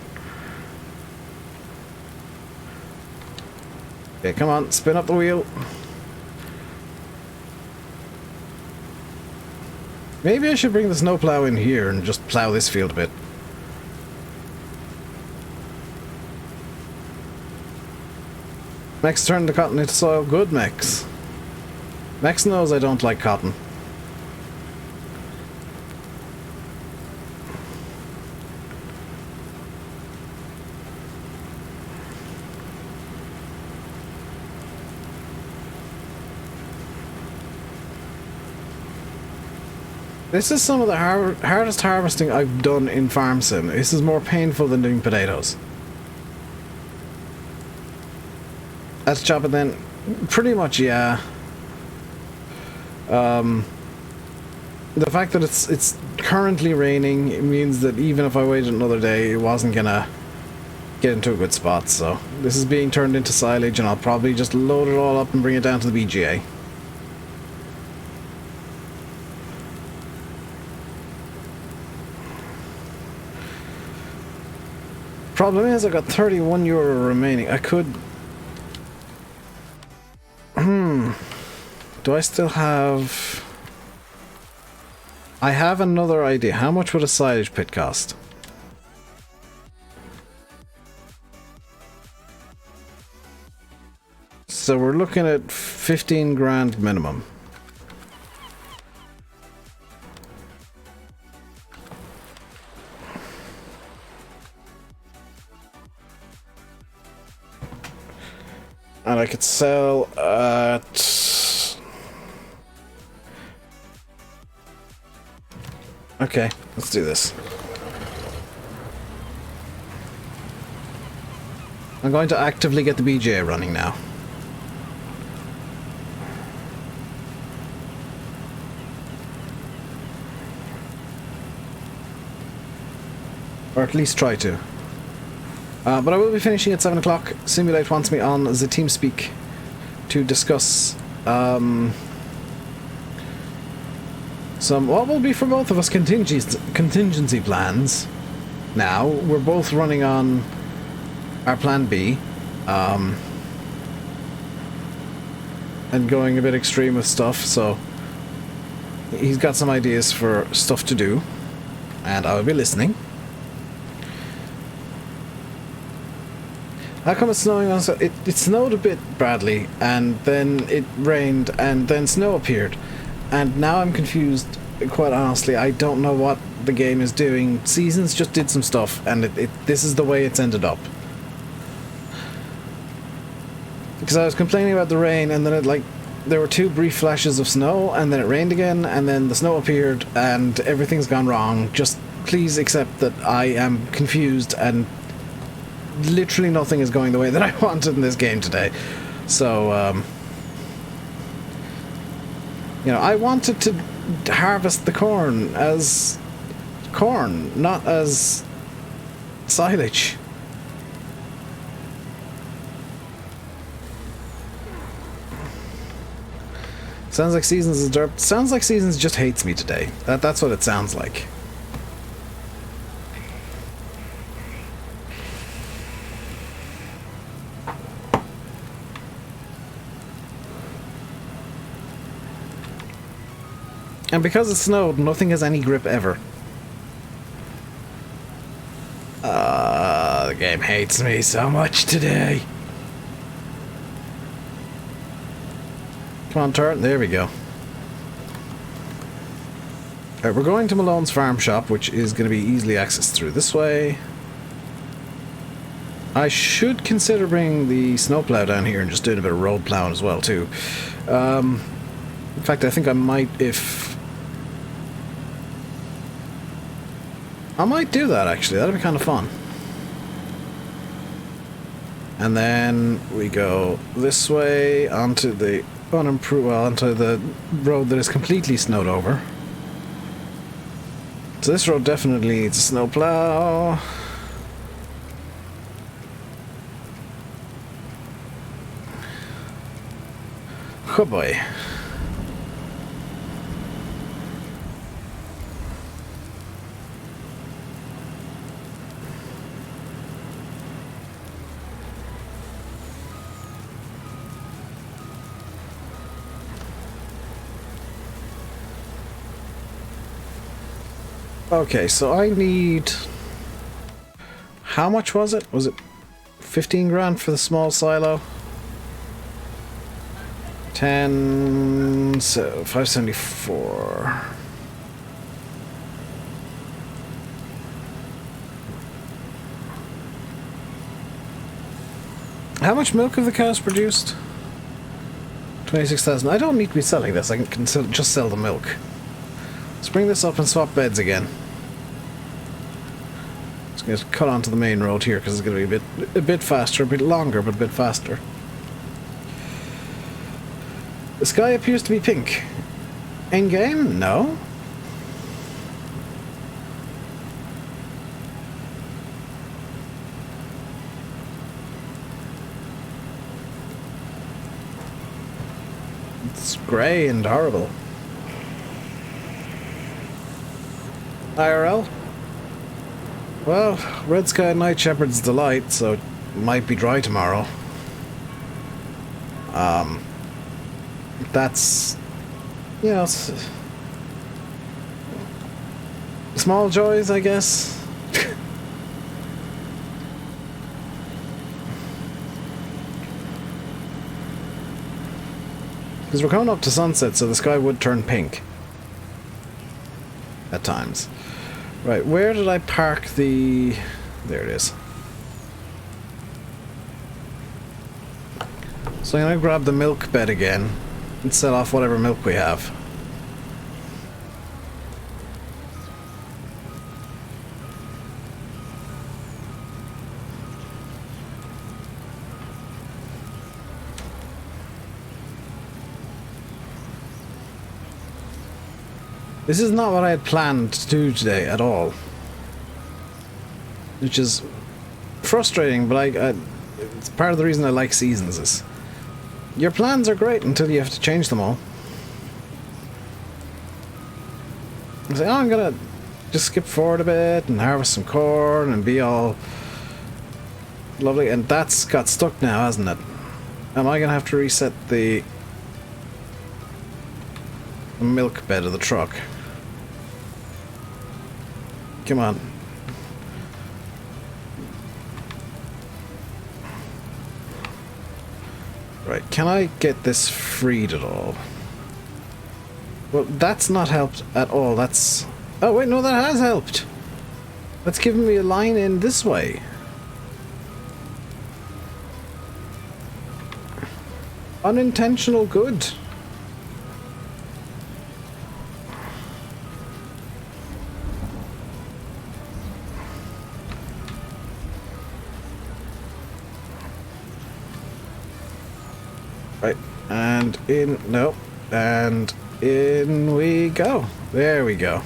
Okay, come on, spin up the wheel. Maybe I should bring the snowplow in here and just plow this field a bit. Mex turned the cotton into soil. Good, Mex. Mex knows I don't like cotton. This is some of the hardest harvesting I've done in Farm Sim. This is more painful than doing potatoes. Let's chop it then. Pretty much, yeah. The fact that it's currently raining, it means that even if I waited another day, it wasn't gonna get into a good spot. So this is being turned into silage, and I'll probably just load it all up and bring it down to the BGA. Problem is, I've got €31 remaining. I could... Do I still have... I have another idea. How much would a silage pit cost? So we're looking at 15 grand minimum. And I could sell at... Okay, let's do this. I'm going to actively get the BJ running now. Or at least try to. But I will be finishing at 7 o'clock. Simulate wants me on the TeamSpeak to discuss some, what will be for both of us, contingency plans. Now, we're both running on our plan B, and going a bit extreme with stuff, so he's got some ideas for stuff to do, and I will be listening. How come it's snowing on... It snowed a bit badly, and then it rained, and then snow appeared. And now I'm confused, quite honestly. I don't know what the game is doing. Seasons just did some stuff, and this is the way it's ended up. Because I was complaining about the rain, and then there were 2 brief flashes of snow, and then it rained again, and then the snow appeared, and everything's gone wrong. Just please accept that I am confused, and literally nothing is going the way that I wanted in this game today. So, you know, I wanted to harvest the corn as corn, not as silage. Sounds like Seasons is derp. Sounds like Seasons just hates me today. That's what it sounds like. And because it snowed, nothing has any grip ever. The game hates me so much today. Come on, turn. There we go. Alright, we're going to Malone's farm shop, which is going to be easily accessed through this way. I should consider bringing the snowplow down here and just doing a bit of road plowing as well, too. In fact, I think I might, I might do that, actually. That'd be kind of fun. And then we go this way onto the onto the road that is completely snowed over. So this road definitely needs a snowplow. Oh boy. Okay, so I need... How much was it? Was it 15 grand for the small silo? 10... so 574... How much milk have the cows produced? 26,000. I don't need to be selling this. I can just sell the milk. Let's bring this up and swap beds again. Just going to cut onto the main road here because it's going to be a bit faster, a bit longer, but a bit faster. The sky appears to be pink. In-game? No. It's grey and horrible. IRL? Well, Red Sky Night Shepherd's Delight, so it might be dry tomorrow. That's, you know, small joys, I guess. Because we're coming up to sunset, so the sky would turn pink. At times. Right, where did I park the... There it is. So I'm going to grab the milk bed again and set off whatever milk we have. This is not what I had planned to do today at all. Which is frustrating, but it's part of the reason I like seasons is your plans are great until you have to change them all. I say, oh, I'm gonna just skip forward a bit and harvest some corn and be all lovely, and that's got stuck now, hasn't it? Am I gonna have to reset the milk bed of the truck? Come on. Right, can I get this freed at all? Well, that's not helped at all. That's... Oh, wait, no, that has helped. That's given me a line in this way. Unintentional good. Right, and in, no, and in we go. There we go.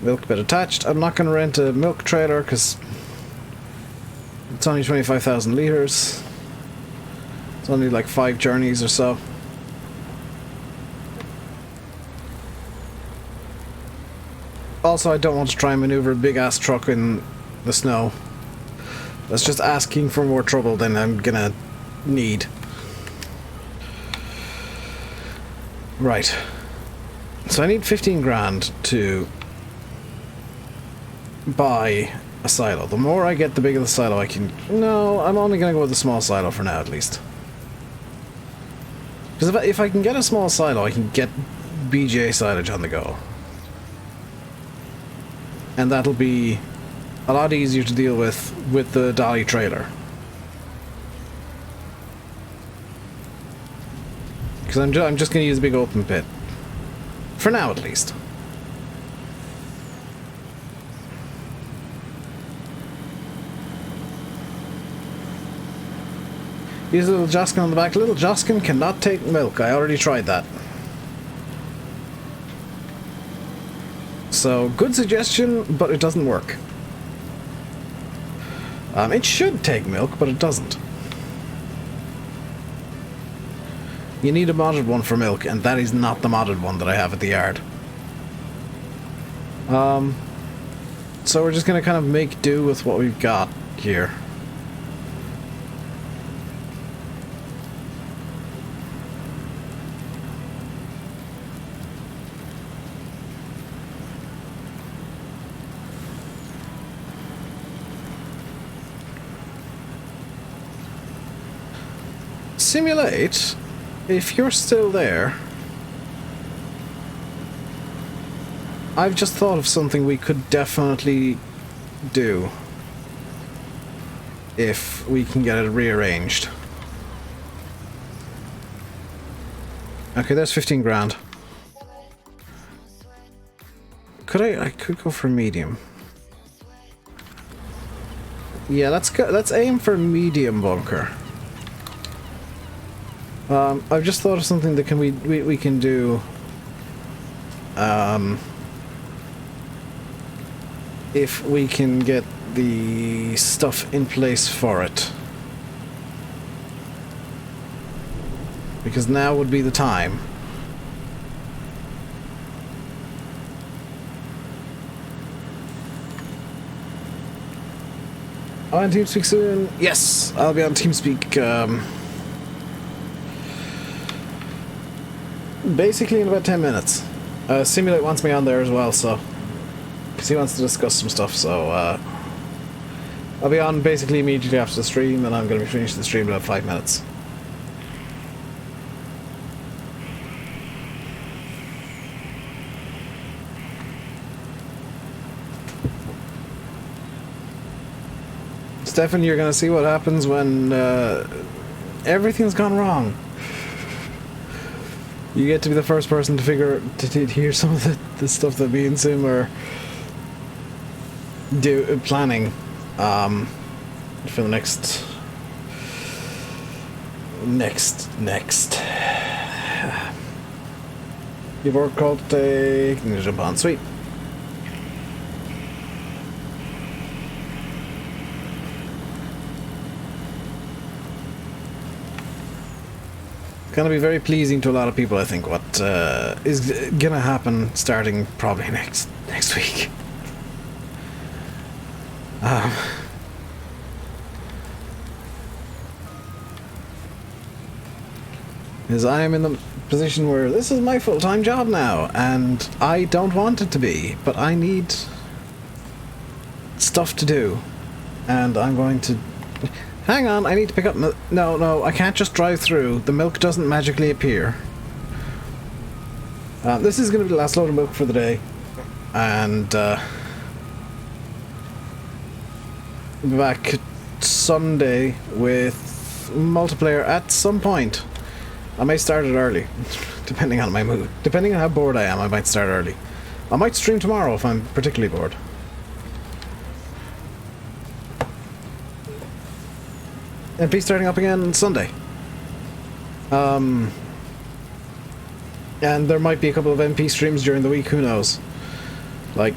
Milk bed attached. I'm not going to rent a milk trailer because it's only 25,000 litres. It's only like 5 journeys or so. Also, I don't want to try and maneuver a big ass truck in the snow. That's just asking for more trouble than I'm gonna need. Right. So I need 15 grand to buy a silo. The more I get, the bigger the silo I can... No, I'm only going to go with a small silo for now, at least. Because if I can get a small silo, I can get BJ silage on the go. And that'll be a lot easier to deal with the dolly trailer. Because I'm just going to use a big open pit. For now, at least. Use a little Joskin on the back. Little Joskin cannot take milk. I already tried that. So, good suggestion, but it doesn't work. It should take milk, but it doesn't. You need a modded one for milk, and that is not the modded one that I have at the yard. So we're just gonna kind of make do with what we've got here. Simulate, if you're still there, I've just thought of something we could definitely do if we can get it rearranged. Okay, there's 15 grand. I could go for medium. Yeah, let's aim for medium bunker. I've just thought of something that we can do. If we can get the stuff in place for it. Because now would be the time. On TeamSpeak soon. Yes, I'll be on TeamSpeak. Basically in about 10 minutes. Simulate wants me on there as well, so because he wants to discuss some stuff. So I'll be on basically immediately after the stream, and I'm going to be finishing the stream in about 5 minutes. Stefan, you're going to see what happens when everything's gone wrong. You get to be the first person to hear some of the stuff that me and Sim are planning for the next. You've worked called today. Can you jump on? Sweet. Going to be very pleasing to a lot of people, I think, what is going to happen starting probably next week. Is I am in the position where this is my full-time job now, and I don't want it to be, but I need stuff to do, and I'm going to... Hang on, I need to pick up milk. No, I can't just drive through. The milk doesn't magically appear. This is going to be the last load of milk for the day. And, be back Sunday with multiplayer at some point. I may start it early, depending on my mood. Depending on how bored I am, I might start early. I might stream tomorrow if I'm particularly bored. MP starting up again on Sunday. And there might be a couple of MP streams during the week, who knows. Like,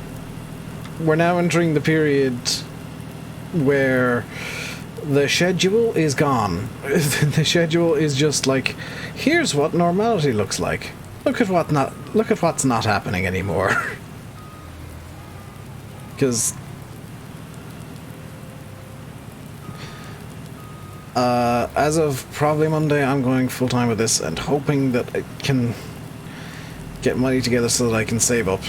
we're now entering the period where the schedule is gone. The schedule is just like, here's what normality looks like. Look at what's not happening anymore. Because as of probably Monday, I'm going full-time with this and hoping that I can get money together so that I can save up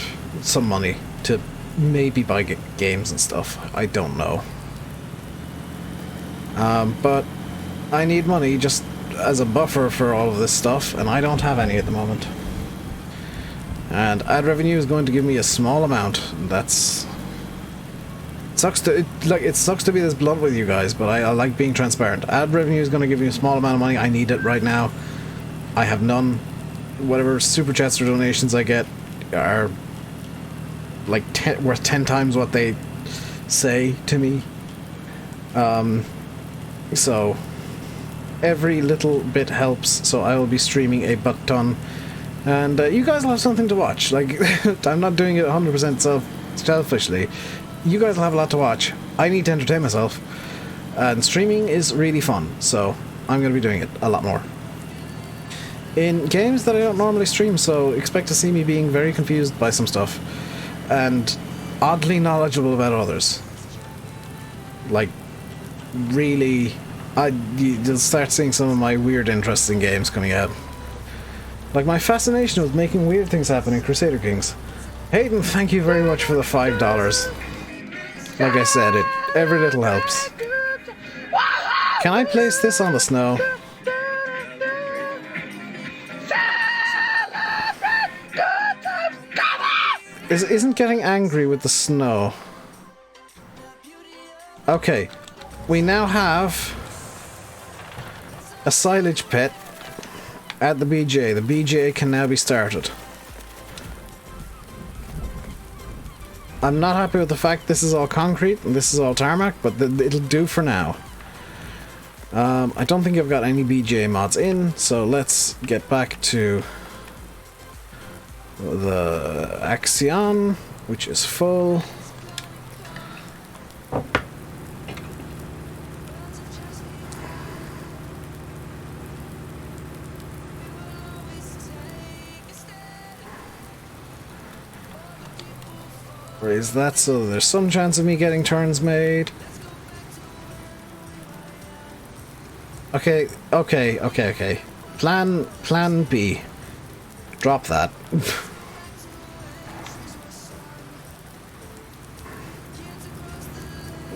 some money to maybe buy games and stuff. I don't know. But I need money just as a buffer for all of this stuff, and I don't have any at the moment. And ad revenue is going to give me a small amount. That's... It sucks to be this blunt with you guys, but I like being transparent. Ad revenue is going to give me a small amount of money. I need it right now. I have none. Whatever super chats or donations I get are like worth 10 times what they say to me. So every little bit helps. So I will be streaming a butt ton, and you guys will have something to watch. Like, I'm not doing it 100% selfishly. You guys will have a lot to watch. I need to entertain myself, and streaming is really fun, so I'm going to be doing it a lot more. In games that I don't normally stream, so expect to see me being very confused by some stuff, and oddly knowledgeable about others. Like, really, you'll start seeing some of my weird interests in games coming out. Like my fascination with making weird things happen in Crusader Kings. Hayden, thank you very much for the $5. Like I said, every little helps. Can I place this on the snow? Isn't getting angry with the snow. Okay, we now have a silage pit at the BJ. The BJ can now be started. I'm not happy with the fact this is all concrete and this is all tarmac, but it'll do for now. I don't think I've got any BJ mods in, so let's get back to the Axion, which is full. Raise that so there's some chance of me getting turns made. Okay, okay. Plan B. Drop that.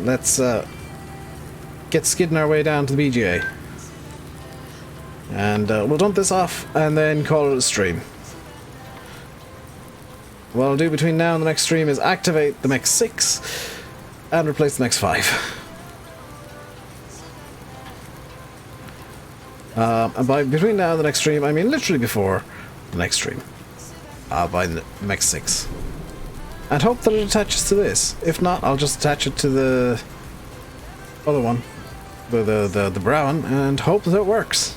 Let's get skidding our way down to the BGA. And we'll dump this off and then call it a stream. What I'll do between now and the next stream is activate the Mech 6 and replace the Mech 5. And by between now and the next stream, I mean literally before the next stream. I'll buy the Mech 6. And hope that it attaches to this. If not, I'll just attach it to the other one. The brown, and hope that it works.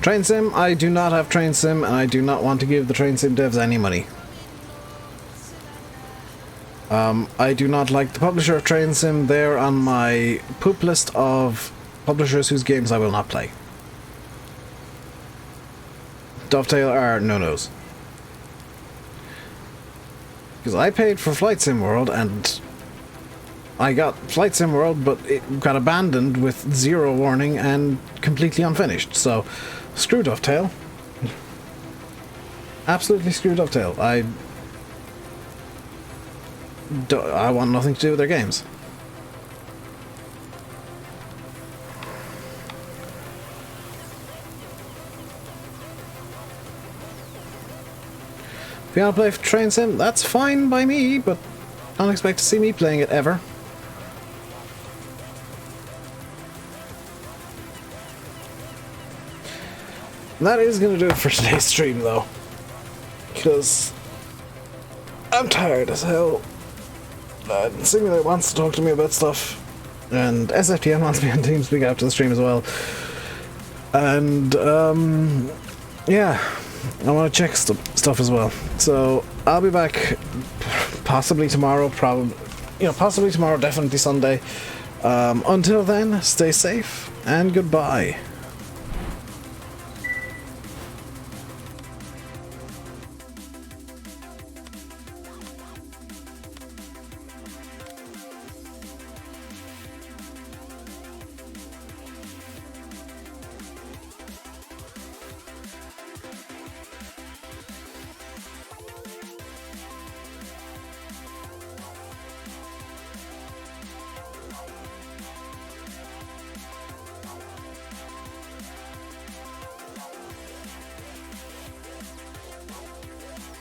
Train Sim, I do not have Train Sim, and I do not want to give the Train Sim devs any money. I do not like the publisher of Train Sim. They're on my poop list of publishers whose games I will not play. Dovetail are no-nos. Because I paid for Flight Sim World, and I got Flight Sim World, but it got abandoned with zero warning and completely unfinished, so screw Dovetail. Absolutely screw Dovetail. I want nothing to do with their games. If you want to play Train Sim, that's fine by me, but don't expect to see me playing it ever. That is going to do it for today's stream, though. Because I'm tired as hell. Simulate wants to talk to me about stuff. And SFTM wants me on TeamSpeak after the stream as well. And, yeah. I want to check stuff as well. So, I'll be back possibly tomorrow, possibly tomorrow, definitely Sunday. Until then, stay safe, and goodbye.